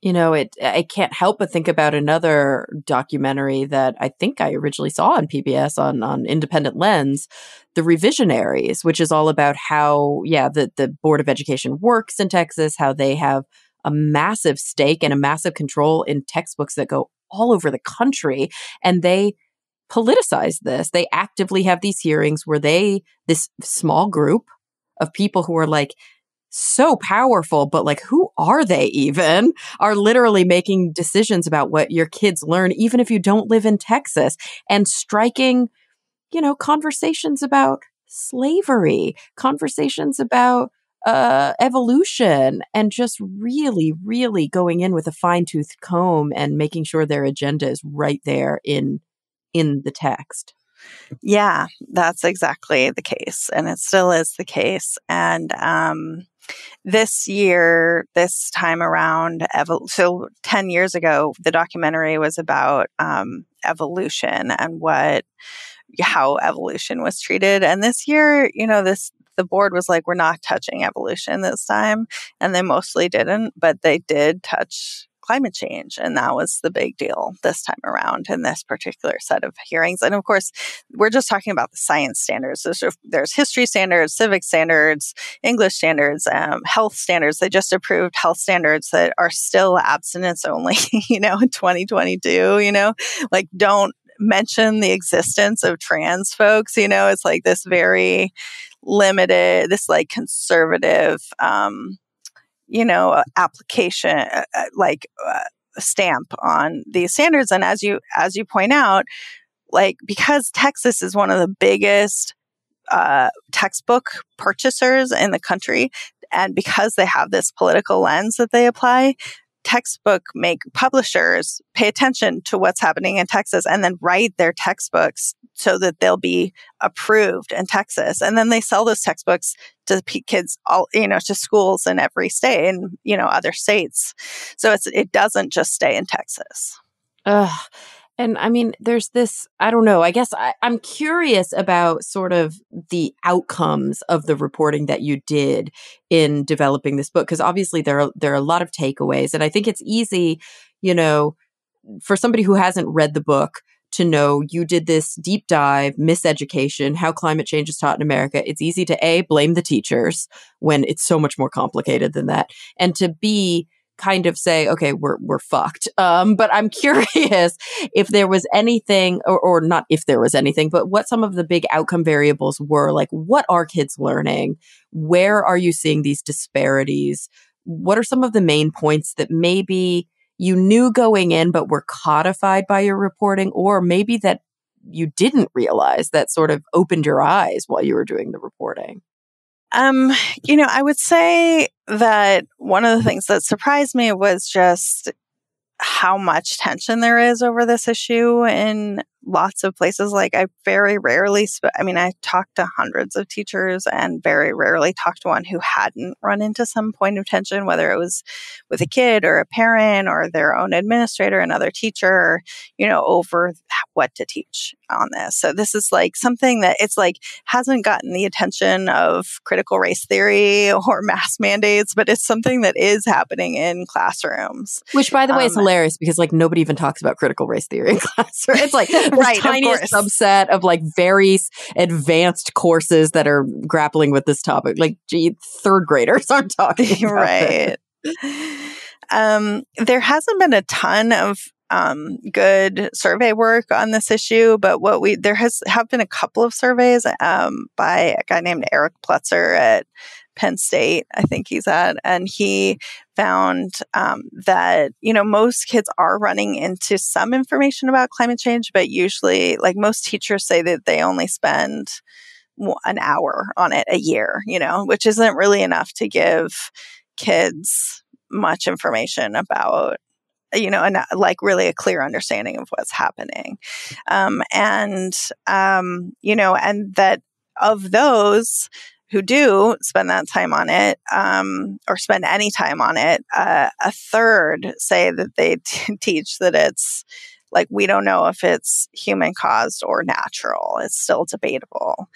I can't help but think about another documentary that I think I originally saw on PBS on Independent Lens, The Revisionaries, which is all about how, the Board of Education works in Texas, how they have a massive stake and a massive control in textbooks that go all over the country. And they politicize this. They actively have these hearings where this small group of people who are like, so powerful, but like, who are they even? Are literally making decisions about what your kids learn, even if you don't live in Texas, and striking, conversations about slavery, conversations about evolution, and just really, really going in with a fine-toothed comb and making sure their agenda is right there in the text. Yeah, that's exactly the case. And it still is the case. And this time around, so 10 years ago, the documentary was about evolution and how evolution was treated. And this year, the board was like, we're not touching evolution this time. And they mostly didn't, but they did touch climate change. And that was the big deal this time around in this particular set of hearings. And of course, we're just talking about the science standards. There's history standards, civic standards, English standards, health standards. They just approved health standards that are still abstinence only, in 2022, like don't mention the existence of trans folks, it's like this very limited, this like conservative, application, stamp on these standards. And as you point out, like, because Texas is one of the biggest textbook purchasers in the country, and because they have this political lens that they apply, publishers pay attention to what's happening in Texas and then write their textbooks so that they'll be approved in Texas. And then they sell those textbooks to kids to schools in every state and, other states. So it doesn't just stay in Texas. And I mean, there's this, I don't know, I guess I'm curious about sort of the outcomes of the reporting that you did in developing this book, because obviously there are a lot of takeaways. And I think it's easy, for somebody who hasn't read the book to know you did this deep dive, Miseducation, how climate change is taught in America. It's easy to blame the teachers when it's so much more complicated than that. And to B, kind of say, okay, we're fucked. But I'm curious if there was anything, or not if there was anything, but what some of the big outcome variables were. Like, what are kids learning? Where are you seeing these disparities? What are some of the main points that maybe you knew going in, but were codified by your reporting, or maybe that you didn't realize that sort of opened your eyes while you were doing the reporting? I would say that one of the things that surprised me was just how much tension there is over this issue in lots of places. Like, I very rarely, I talked to hundreds of teachers and very rarely talked to one who hadn't run into some point of tension, whether it was with a kid or a parent or their own administrator, another teacher, over what to teach on this. So this is like something that it's like hasn't gotten the attention of critical race theory or mass mandates, but it's something that is happening in classrooms. Which, by the way, is hilarious because like nobody even talks about critical race theory in classrooms. It's like the tiniest subset of like very advanced courses that are grappling with this topic. Like, third graders aren't talking about right. There hasn't been a ton of good survey work on this issue, but there have been a couple of surveys by a guy named Eric Plutzer at Penn State, I think he's at, and he found that most kids are running into some information about climate change, but usually, like, most teachers say that they only spend an hour on it a year, which isn't really enough to give kids much information about, and like really a clear understanding of what's happening. And that of those who do spend that time on it, or spend any time on it, a third say that they teach that it's like, we don't know if it's human caused or natural. It's still debatable.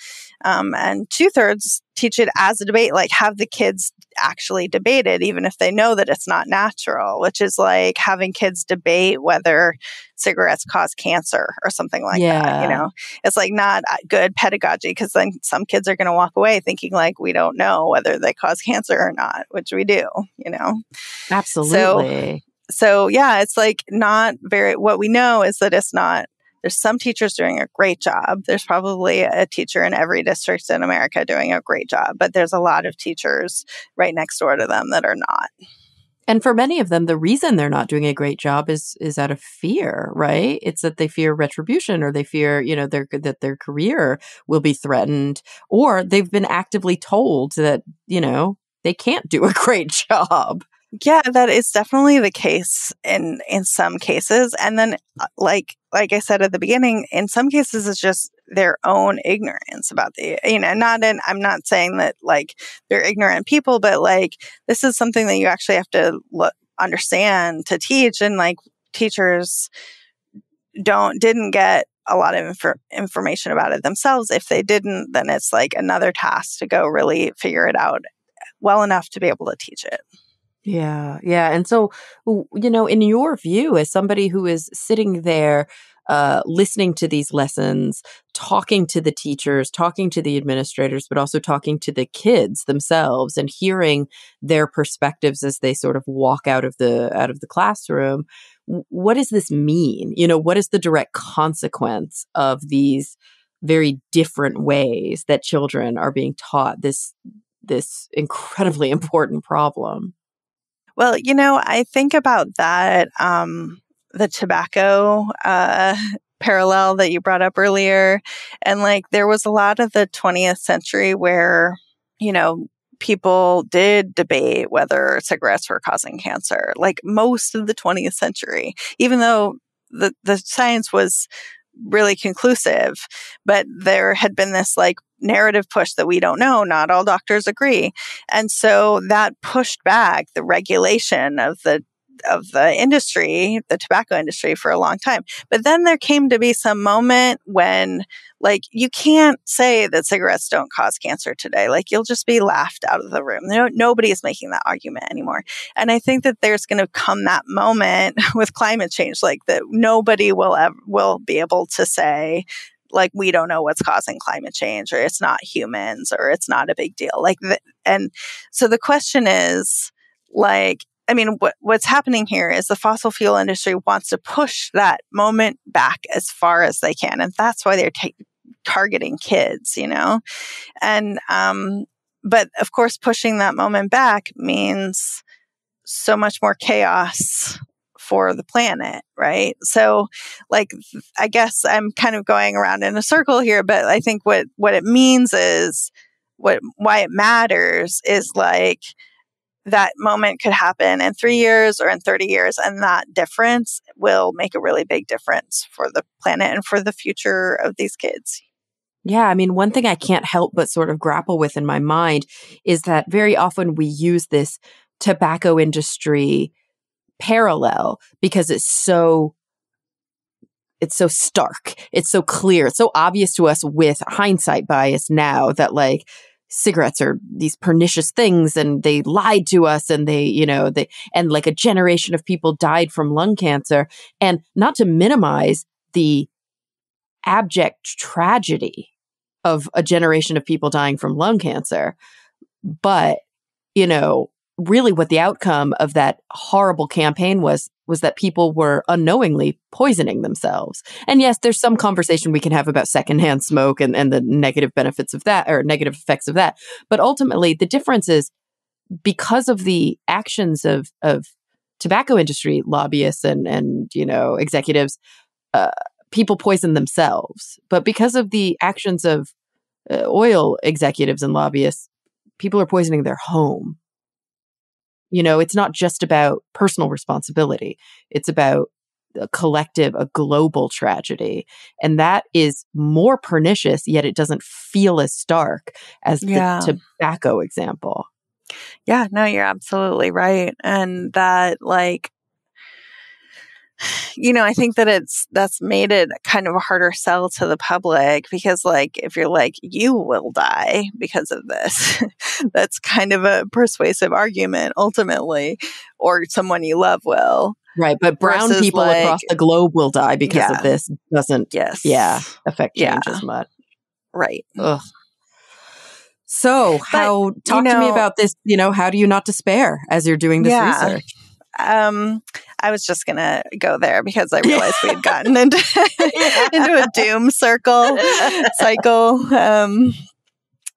And 2/3 teach it as a debate, like have the kids actually debate it, even if they know that it's not natural, which is like having kids debate whether cigarettes cause cancer or something like that. It's like not good pedagogy, because then some kids are going to walk away thinking like, we don't know whether they cause cancer or not, which we do, Absolutely. So yeah, it's like not very, what we know is that it's not, there's some teachers doing a great job. There's probably a teacher in every district in America doing a great job, but there's a lot of teachers right next door to them that are not. And for many of them, the reason they're not doing a great job is out of fear, right? It's that they fear retribution, or they fear, that their career will be threatened, or they've been actively told that, they can't do a great job. Yeah, that is definitely the case in some cases. And then like I said at the beginning, in some cases it's just their own ignorance about I'm not saying that like they're ignorant people, but like this is something that you actually have to understand to teach. And like teachers didn't get a lot of information about it themselves. If they didn't, then it's like another task to go really figure it out well enough to be able to teach it. Yeah. Yeah. And so, in your view, as somebody who is sitting there, listening to these lessons, talking to the teachers, talking to the administrators, but also talking to the kids themselves and hearing their perspectives as they sort of walk out of the classroom, what does this mean? What is the direct consequence of these very different ways that children are being taught this incredibly important problem? Well, I think about that, the tobacco parallel that you brought up earlier. And like there was a lot of the 20th century where, people did debate whether cigarettes were causing cancer, like most of the 20th century, even though the science was really conclusive. But there had been this like narrative push that we don't know, not all doctors agree. And so that pushed back the regulation of the industry, the tobacco industry, for a long time. But then there came to be some moment when like you can't say that cigarettes don't cause cancer today. Like you'll just be laughed out of the room. Nobody is making that argument anymore. And I think that there's going to come that moment with climate change, like that nobody will be able to say like, we don't know what's causing climate change, or it's not humans, or it's not a big deal. And so the question is like, I mean, what's happening here is the fossil fuel industry wants to push that moment back as far as they can. And that's why they're targeting kids, And, but of course, pushing that moment back means so much more chaos for the planet, right? So like, I guess I'm kind of going around in a circle here, but I think what it means is why it matters is like, that moment could happen in 3 years or in 30 years. And that difference will make a really big difference for the planet and for the future of these kids. Yeah. I mean, one thing I can't help but sort of grapple with in my mind is that very often we use this tobacco industry parallel because it's so stark. It's so clear. It's so obvious to us with hindsight bias now that like, cigarettes are these pernicious things and they lied to us and and like a generation of people died from lung cancer. And not to minimize the abject tragedy of a generation of people dying from lung cancer, but, really what the outcome of that horrible campaign was that people were unknowingly poisoning themselves. And yes, there's some conversation we can have about secondhand smoke and the negative benefits of that, or negative effects of that. But ultimately, the difference is because of the actions of tobacco industry lobbyists and executives, people poison themselves. But because of the actions of oil executives and lobbyists, people are poisoning their home. It's not just about personal responsibility. It's about a collective, a global tragedy. And that is more pernicious, yet it doesn't feel as stark as the tobacco example. Yeah, no, you're absolutely right. And that, I think that that's made it kind of a harder sell to the public because, if you're like, you will die because of this, that's kind of a persuasive argument ultimately, or someone you love will. Right. But brown people across the globe will die because of this doesn't, affect change as much. Right. Ugh. So talk to me about this, how do you not despair as you're doing this research? I was just going to go there because I realized we had gotten into a doom cycle.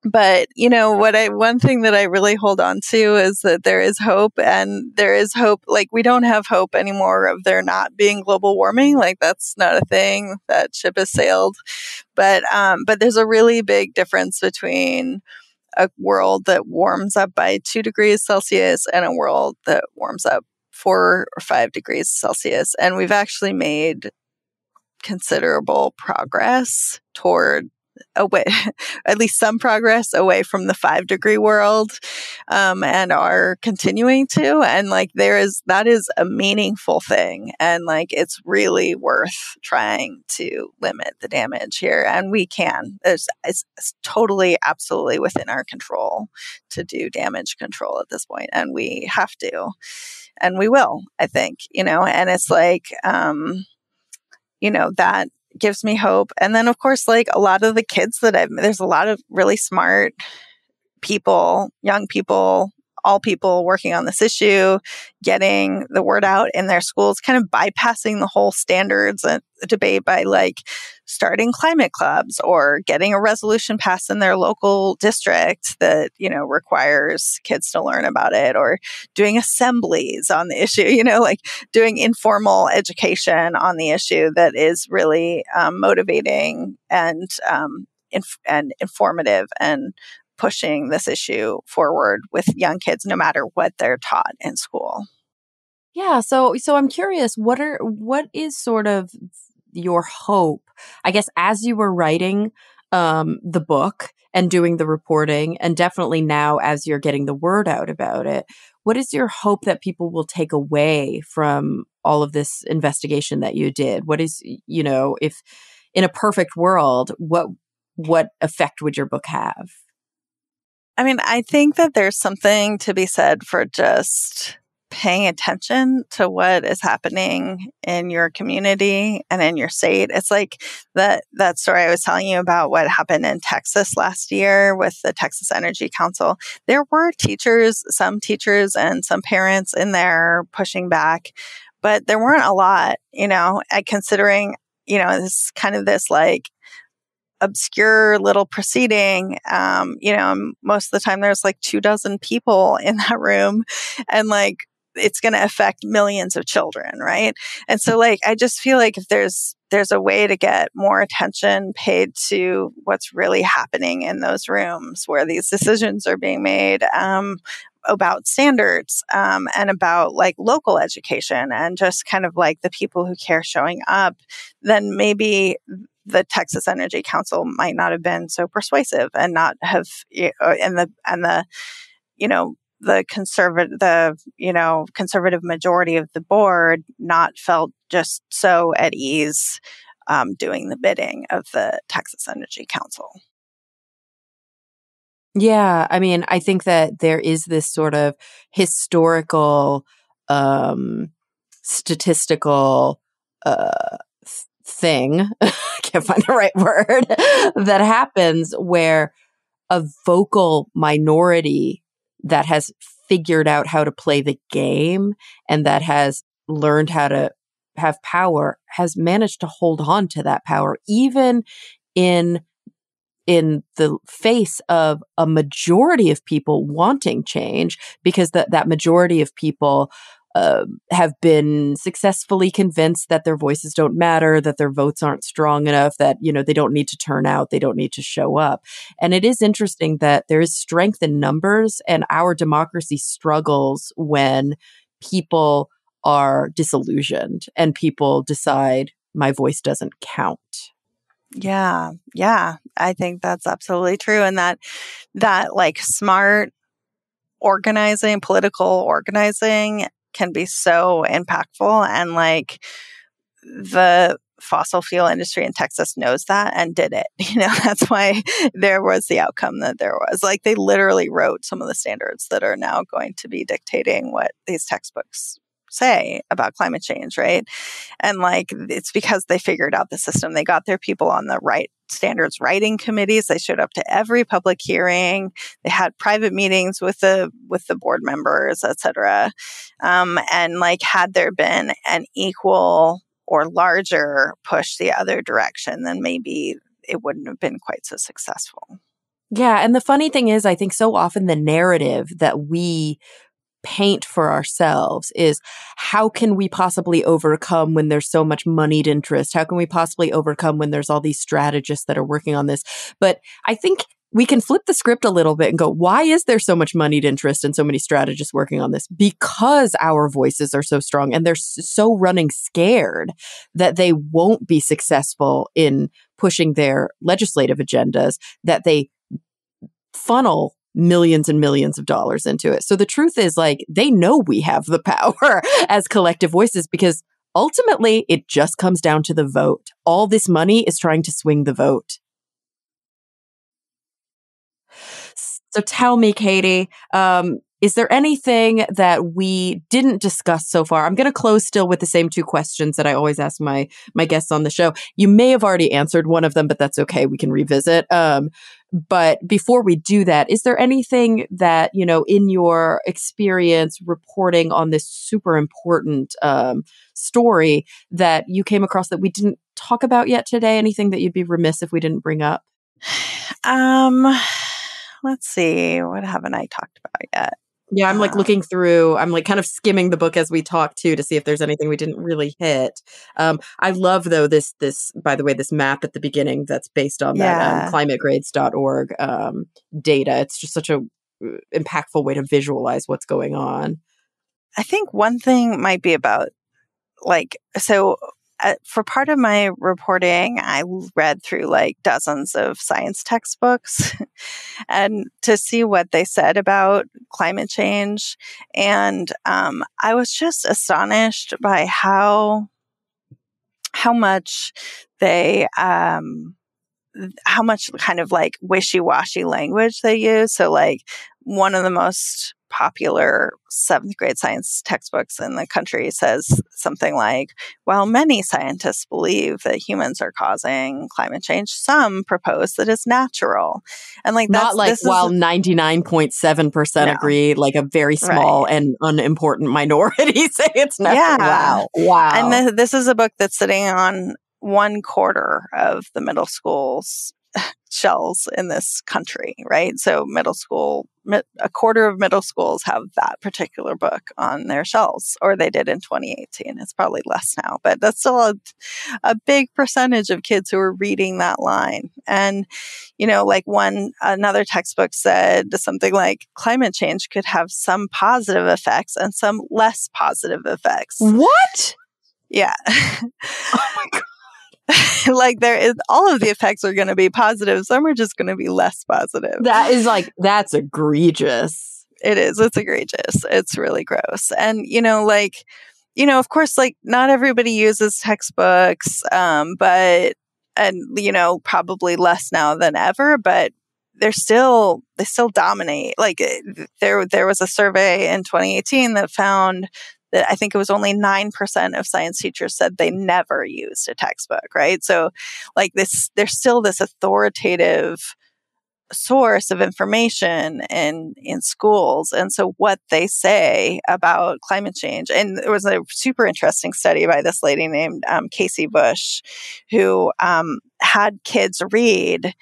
But one thing that I really hold on to is that there is hope, and there is hope. We don't have hope anymore of there not being global warming. That's not a thing. That ship has sailed. But there's a really big difference between a world that warms up by 2 degrees Celsius and a world that warms up 4 or 5 degrees Celsius. And we've actually made considerable progress toward at least some progress away from the 5-degree world, and are continuing to. And that is a meaningful thing. And it's really worth trying to limit the damage here. And we can. It's totally, absolutely within our control to do damage control at this point. And we have to. And we will, I think, and it's that gives me hope. And then, of course, a lot of the kids there's a lot of really smart people, young people, all people working on this issue, getting the word out in their schools, kind of bypassing the whole standards and debate by starting climate clubs or getting a resolution passed in their local district that, requires kids to learn about it, or doing assemblies on the issue, doing informal education on the issue that is really motivating and informative and pushing this issue forward with young kids, no matter what they're taught in school. Yeah. So I'm curious, what is sort of your hope, I guess, as you were writing the book and doing the reporting, and definitely now as you're getting the word out about it, what is your hope that people will take away from all of this investigation that you did? What is, if in a perfect world, what effect would your book have? I mean, I think that there's something to be said for just paying attention to what is happening in your community and in your state. It's like that story I was telling you about what happened in Texas last year with the Texas Energy Council. There were some teachers and some parents in there pushing back, but there weren't a lot, considering, this kind of this obscure little proceeding. Most of the time there's 24 people in that room, and it's going to affect millions of children, right? And so I just feel like if there's a way to get more attention paid to what's really happening in those rooms where these decisions are being made, about standards, and about local education, and just kind of the people who care showing up, then maybe the Texas Energy Council might not have been so persuasive, and not have, the conservative majority of the board not felt just so at ease doing the bidding of the Texas Energy Council. Yeah, I mean, I think that there is this sort of historical, statistical thing, I can't find the right word, that happens where a vocal minority that has figured out how to play the game and that has learned how to have power has managed to hold on to that power, even in the face of a majority of people wanting change, because that majority of people have been successfully convinced that their voices don't matter, that their votes aren't strong enough, that, they don't need to turn out, they don't need to show up. And it is interesting that there is strength in numbers, and our democracy struggles when people are disillusioned and people decide my voice doesn't count. Yeah. Yeah. I think that's absolutely true. And that like smart organizing, political organizing can be so impactful. And like the fossil fuel industry in Texas knows that and did it. That's why there was the outcome that there was. Like they literally wrote some of the standards that are now going to be dictating what these textbooks say about climate change, right? And like it's because they figured out the system. They got their people on the right standards writing committees. They showed up to every public hearing. They had private meetings with the board members, et cetera. And like had there been an equal or larger push the other direction, then maybe it wouldn't have been quite so successful. Yeah. And the funny thing is, I think so often the narrative that we paint for ourselves is, how can we possibly overcome when there's so much moneyed interest? How can we possibly overcome when there's all these strategists that are working on this? But I think we can flip the script a little bit and go, why is there so much moneyed interest and so many strategists working on this? Because our voices are so strong and they're so running scared that they won't be successful in pushing their legislative agendas, that they funnel millions and millions of dollars into it. So the truth is, like, they know we have the power as collective voices, because ultimately it just comes down to the vote. All this money is trying to swing the vote. So tell me, Katie, is there anything that we didn't discuss so far? I'm going to close still with the same two questions that I always ask my guests on the show. You may have already answered one of them, but that's okay. We can revisit. But before we do that, is there anything that, in your experience reporting on this super important story that you came across that we didn't talk about yet today? Anything that you'd be remiss if we didn't bring up? Let's see. What haven't I talked about yet? Yeah, I'm like looking through, I'm like kind of skimming the book as we talk too, to see if there's anything we didn't really hit. I love though this, by the way, this map at the beginning that's based on that climategrades.org data. It's just such a impactful way to visualize what's going on. I think one thing might be about for part of my reporting, I read through like dozens of science textbooks and to see what they said about climate change. And I was just astonished by how much they, how much kind of like wishy-washy language they use. So like one of the most popular 7th grade science textbooks in the country says something like, while many scientists believe that humans are causing climate change, some propose that it's natural. And like that's not like while 99.7% agree, like a very small and unimportant minority say it's natural. Yeah. Wow. And this is a book that's sitting on 1/4 of the middle schools shelves in this country, right? So a quarter of middle schools have that particular book on their shelves, or they did in 2018. It's probably less now, but that's still a big percentage of kids who are reading that line. And, like another textbook said something like climate change could have some positive effects and some less positive effects. What? Yeah. Oh my God. Like all of the effects are going to be positive. Some are just going to be less positive. That's egregious. It is. It's egregious. It's really gross. And, of course, like not everybody uses textbooks, probably less now than ever, but they still dominate. Like there was a survey in 2018 that found that I think it was only 9% of science teachers said they never used a textbook, right? So like there's still this authoritative source of information in schools. And so what they say about climate change, and there was a super interesting study by this lady named Casey Bush, who had kids read,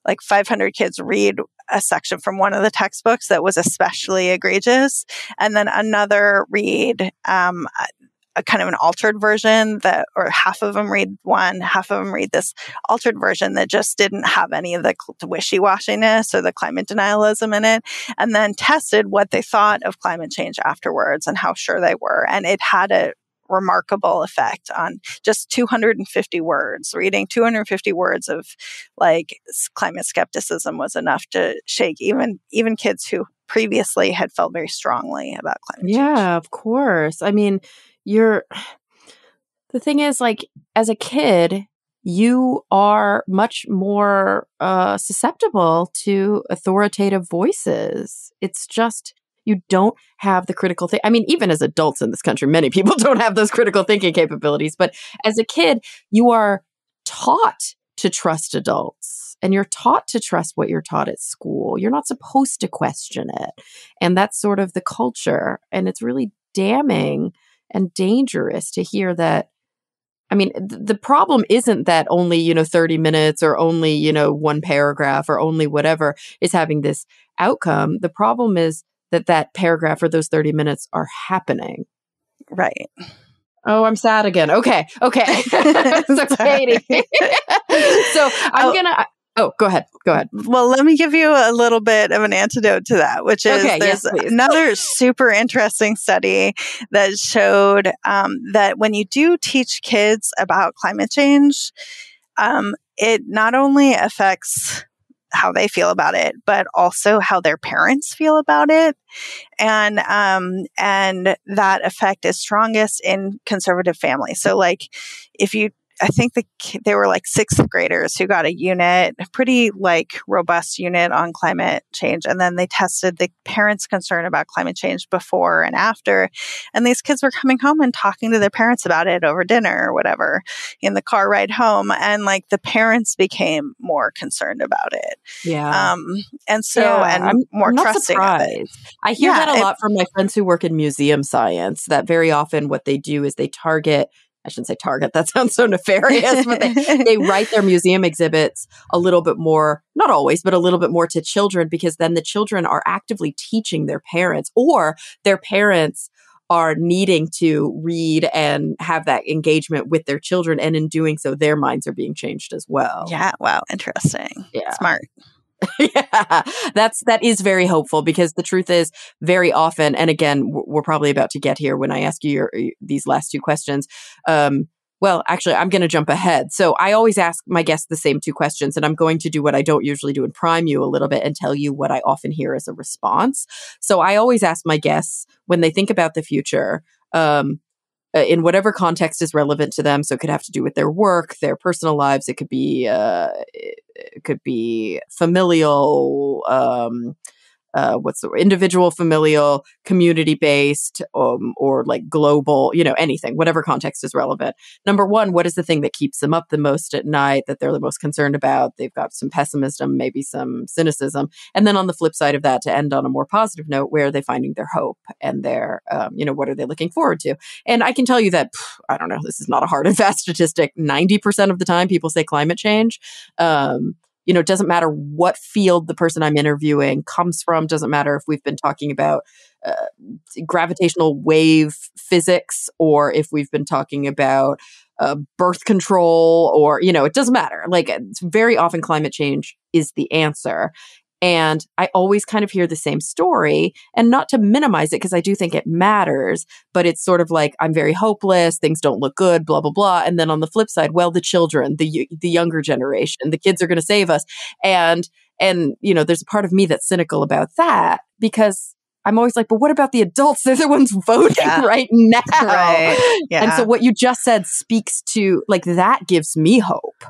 like 500 kids read a section from one of the textbooks that was especially egregious, and then another read a kind of an altered version that, or half of them read one, half of them read this altered version that just didn't have any of the wishy-washiness or the climate denialism in it, and then tested what they thought of climate change afterwards and how sure they were. And it had a remarkable effect on just 250 words. Reading 250 words of like climate skepticism was enough to shake even kids who previously had felt very strongly about climate change. Yeah, of course. I mean, the thing is, like, as a kid, you are much more susceptible to authoritative voices. It's just, you don't have the critical thing. I mean, even as adults in this country, many people don't have those critical thinking capabilities. But as a kid, you are taught to trust adults, and you're taught to trust what you're taught at school. You're not supposed to question it. And that's sort of the culture. And it's really damning and dangerous to hear that. I mean, the problem isn't that only, 30 minutes or only, one paragraph or only whatever is having this outcome. The problem is that paragraph or those 30 minutes are happening. Right. Oh, I'm sad again. Okay. So Katie. So I'm going to... Oh, go ahead. Well, let me give you a little bit of an antidote to that, which is there's another super interesting study that showed that when you do teach kids about climate change, it not only affects how they feel about it, but also how their parents feel about it. And that effect is strongest in conservative families. So like I think they were like sixth graders who got a pretty like robust unit on climate change. And then they tested the parents' concern about climate change before and after. And these kids were coming home and talking to their parents about it over dinner or whatever in the car ride home. And like the parents became more concerned about it. Yeah. And I'm more trusting of it. I hear that a lot from my friends who work in museum science, that very often what they do is they target, I shouldn't say target, that sounds so nefarious, but they write their museum exhibits a little bit more, not always, but a little bit more to children, because then the children are actively teaching their parents, or their parents are needing to read and have that engagement with their children. And in doing so, their minds are being changed as well. Yeah. Wow. Interesting. Yeah. Smart. Yeah, that is very hopeful, because the truth is, very often, and again, we're probably about to get here when I ask you these last two questions. Well, actually, I'm going to jump ahead. So I always ask my guests the same two questions, and I'm going to do what I don't usually do and prime you a little bit and tell you what I often hear as a response. So I always ask my guests, when they think about the future, in whatever context is relevant to them. So it could have to do with their work, their personal lives. It could be familial, individual, familial, community-based, or like global, anything, whatever context is relevant. Number one, what is the thing that keeps them up the most at night, that they're the most concerned about? They've got some pessimism, maybe some cynicism. And then on the flip side of that, to end on a more positive note, where are they finding their hope and their, what are they looking forward to? And I can tell you that, I don't know, this is not a hard and fast statistic. 90% of the time people say climate change. It doesn't matter what field the person I'm interviewing comes from. Doesn't matter if we've been talking about gravitational wave physics, or if we've been talking about birth control, or, it doesn't matter. Like, it's very often climate change is the answer. And I always kind of hear the same story, and not to minimize it, because I do think it matters, but it's sort of like, I'm very hopeless, things don't look good, blah, blah, blah. And then on the flip side, well, the children, the younger generation, the kids are going to save us. And there's a part of me that's cynical about that, because I'm always like, but what about the adults? They're the ones voting right now. Right. Yeah. And so what you just said speaks to, like, that gives me hope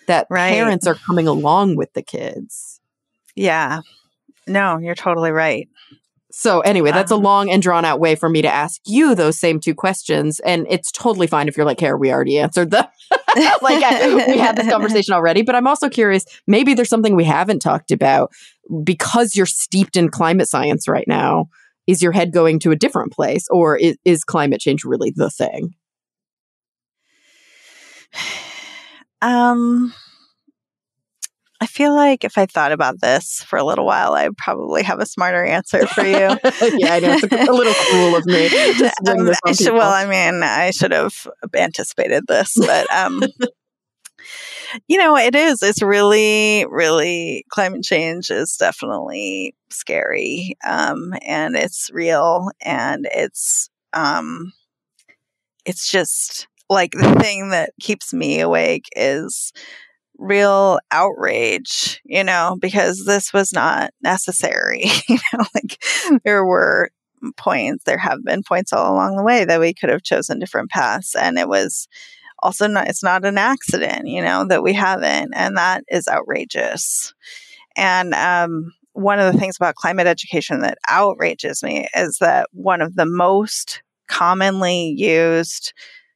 that parents are coming along with the kids. Yeah. No, you're totally right. So anyway, that's a long and drawn out way for me to ask you those same two questions. And it's totally fine if you're like, Cara, we already answered them. We had this conversation already. But I'm also curious, maybe there's something we haven't talked about, because you're steeped in climate science right now. Is your head going to a different place, or is climate change really the thing? I I feel like if I thought about this for a little while, I'd probably have a smarter answer for you. Yeah, I know it's a little cruel of me to bring this on people. Well, I mean, I should have anticipated this, but it is. It's really, really, climate change is definitely scary, and it's real, and it's just like the thing that keeps me awake is real outrage, because this was not necessary. Like there have been points all along the way that we could have chosen different paths. And it was also it's not an accident, that we haven't. And that is outrageous. And one of the things about climate education that outrages me is that one of the most commonly used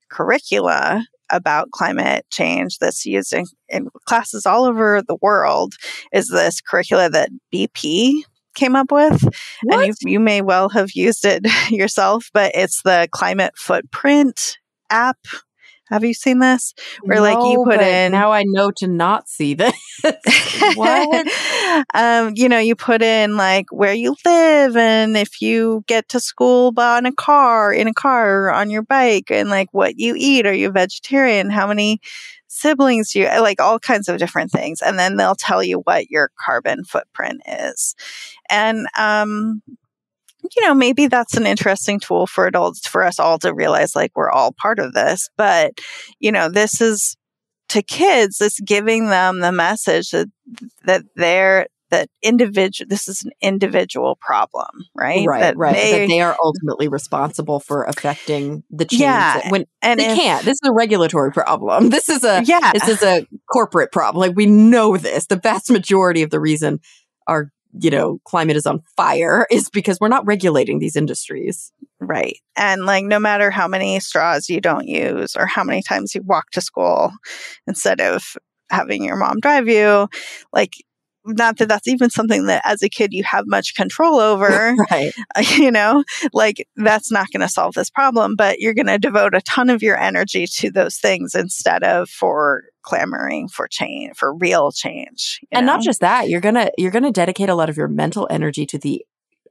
curricula about climate change that's used in classes all over the world is this curricula that BP came up with. What? And you may well have used it yourself, but it's the climate footprint app. Have you seen this? Where you put in... Now I know to not see this. What? You put in where you live and if you get to school in a car, or on your bike, and what you eat. Are you a vegetarian? How many siblings do you... all kinds of different things. And then they'll tell you what your carbon footprint is. And, maybe that's an interesting tool for adults, for us all to realize we're all part of this. But, this is to kids, it's giving them the message that this is an individual problem, right? Right. That they are ultimately responsible for affecting the change. Yeah. And they can't. This is a regulatory problem. This is a corporate problem. We know this. The vast majority of the reason our climate is on fire is because we're not regulating these industries. Right. And no matter how many straws you don't use or how many times you walk to school instead of having your mom drive you, not that that's even something that as a kid you have much control over, right. That's not going to solve this problem, but you're going to devote a ton of your energy to those things instead of for clamoring for change, for real change. And not just that, you're going to dedicate a lot of your mental energy to the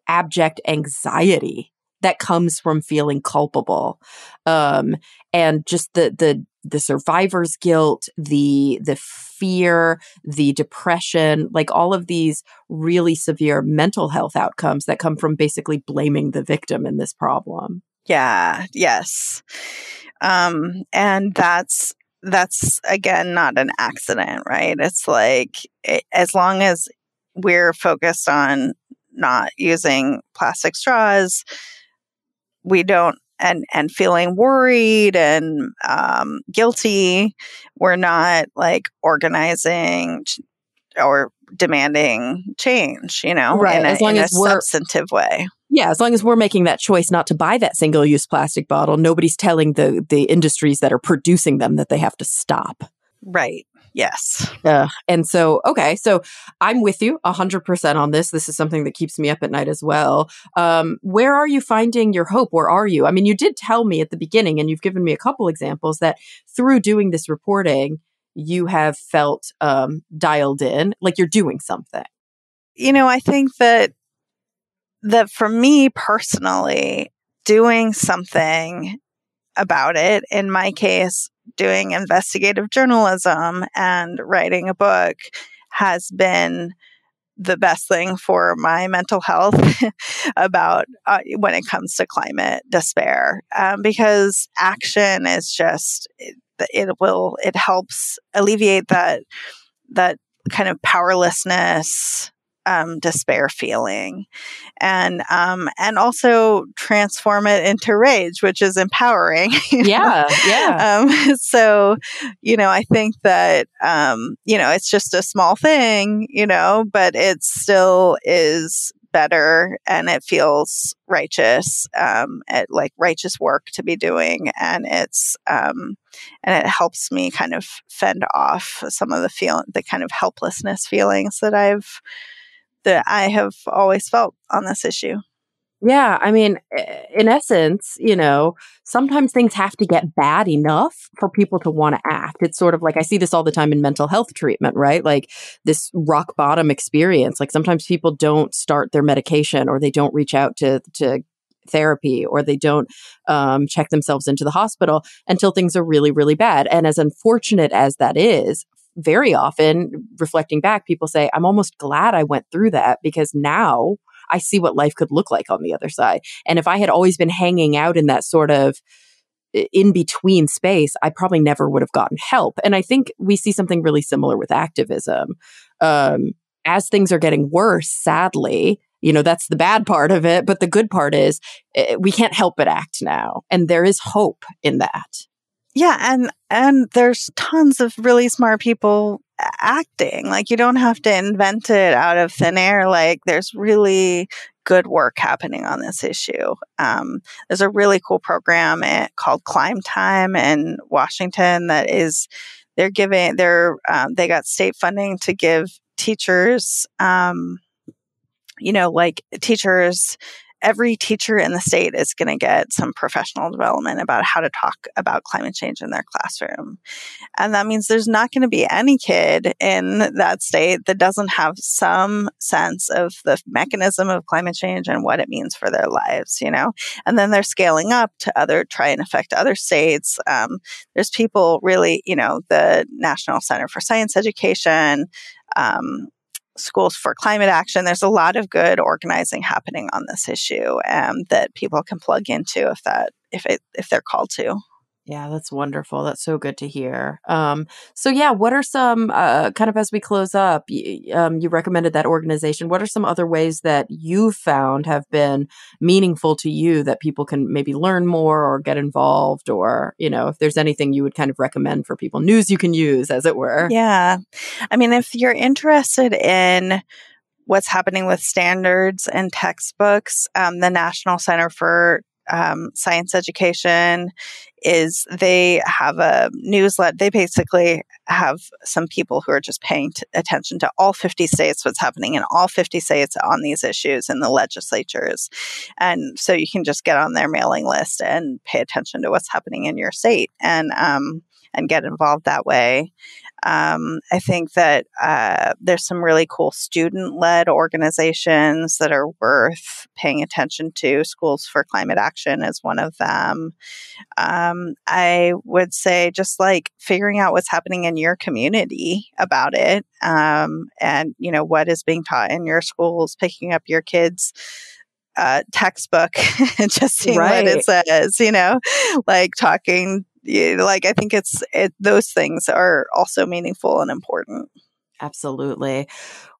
abject anxiety that comes from feeling culpable. And just the survivor's guilt, the fear, the depression, all of these really severe mental health outcomes that come from basically blaming the victim in this problem. Yeah. Yes. And that's again, not an accident, right? It's as long as we're focused on not using plastic straws, we don't, and feeling worried and guilty, we're not organizing or demanding change, right. in a substantive way. Yeah, as long as we're making that choice not to buy that single-use plastic bottle, nobody's telling the industries that are producing them that they have to stop. Right. Yes. And so, okay, so I'm with you 100% on this. This is something that keeps me up at night as well. Where are you finding your hope? Where are you? I mean, you did tell me at the beginning, and you've given me a couple examples that through doing this reporting, you have felt dialed in, you're doing something. I think that for me personally, doing something about it, in my case, doing investigative journalism and writing a book, has been the best thing for my mental health about when it comes to climate despair, because action is just it helps alleviate that kind of powerlessness, despair feeling, and also transform it into rage, which is empowering. Yeah. So, I think that, it's just a small thing, but it still is better and it feels righteous, righteous work to be doing. And and it helps me kind of fend off some of the kind of helplessness feelings that I have always felt on this issue. Yeah, I mean, in essence, sometimes things have to get bad enough for people to want to act. It's sort of like I see this all the time in mental health treatment, right? Like this rock bottom experience. Like sometimes people don't start their medication, or they don't reach out to therapy, or they don't check themselves into the hospital until things are really, really bad. And as unfortunate as that is, very often reflecting back, people say, I'm almost glad I went through that, because now I see what life could look like on the other side. And if I had always been hanging out in that sort of in between space, I probably never would have gotten help. And I think we see something really similar with activism. As things are getting worse, sadly, that's the bad part of it. But the good part is we can't help but act now. And there is hope in that. Yeah, and there's tons of really smart people acting. Like, you don't have to invent it out of thin air. Like, there's really good work happening on this issue. There's a really cool program called Climb Time in Washington that is, they got state funding to give teachers, every teacher in the state is going to get some professional development about how to talk about climate change in their classroom. And that means there's not going to be any kid in that state that doesn't have some sense of the mechanism of climate change and what it means for their lives, And then they're scaling up to try and affect other states. There's people really, the National Center for Science Education, Schools for Climate Action. There's a lot of good organizing happening on this issue that people can plug into if they're called to. Yeah, that's wonderful. That's so good to hear. So yeah, what are some, kind of as we close up, you recommended that organization. What are some other ways that you found have been meaningful to you that people can maybe learn more or get involved, or, if there's anything you would kind of recommend for people, news you can use, as it were? Yeah. I mean, if you're interested in what's happening with standards and textbooks, the National Center for Science Education they have a newsletter. They basically have some people who are just paying attention to all 50 states, what's happening in all 50 states on these issues in the legislatures. And so you can just get on their mailing list and pay attention to what's happening in your state and get involved that way. I think that there's some really cool student-led organizations that are worth paying attention to. Schools for Climate Action is one of them. I would say just like figuring out what's happening in your community about it, and what is being taught in your schools, picking up your kids' textbook and just seeing what it says, like talking. I think those things are also meaningful and important. Absolutely.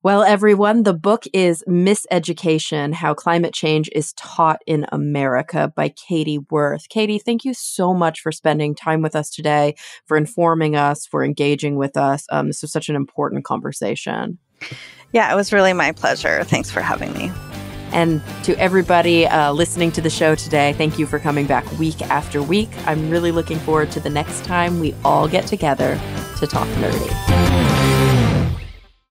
Well, everyone, the book is Miseducation: How Climate Change is Taught in America by Katie Worth. Katie, thank you so much for spending time with us today, for informing us, for engaging with us. This was such an important conversation. Yeah, it was really my pleasure. Thanks for having me. And to everybody listening to the show today, thank you for coming back week after week. I'm really looking forward to the next time we all get together to talk nerdy.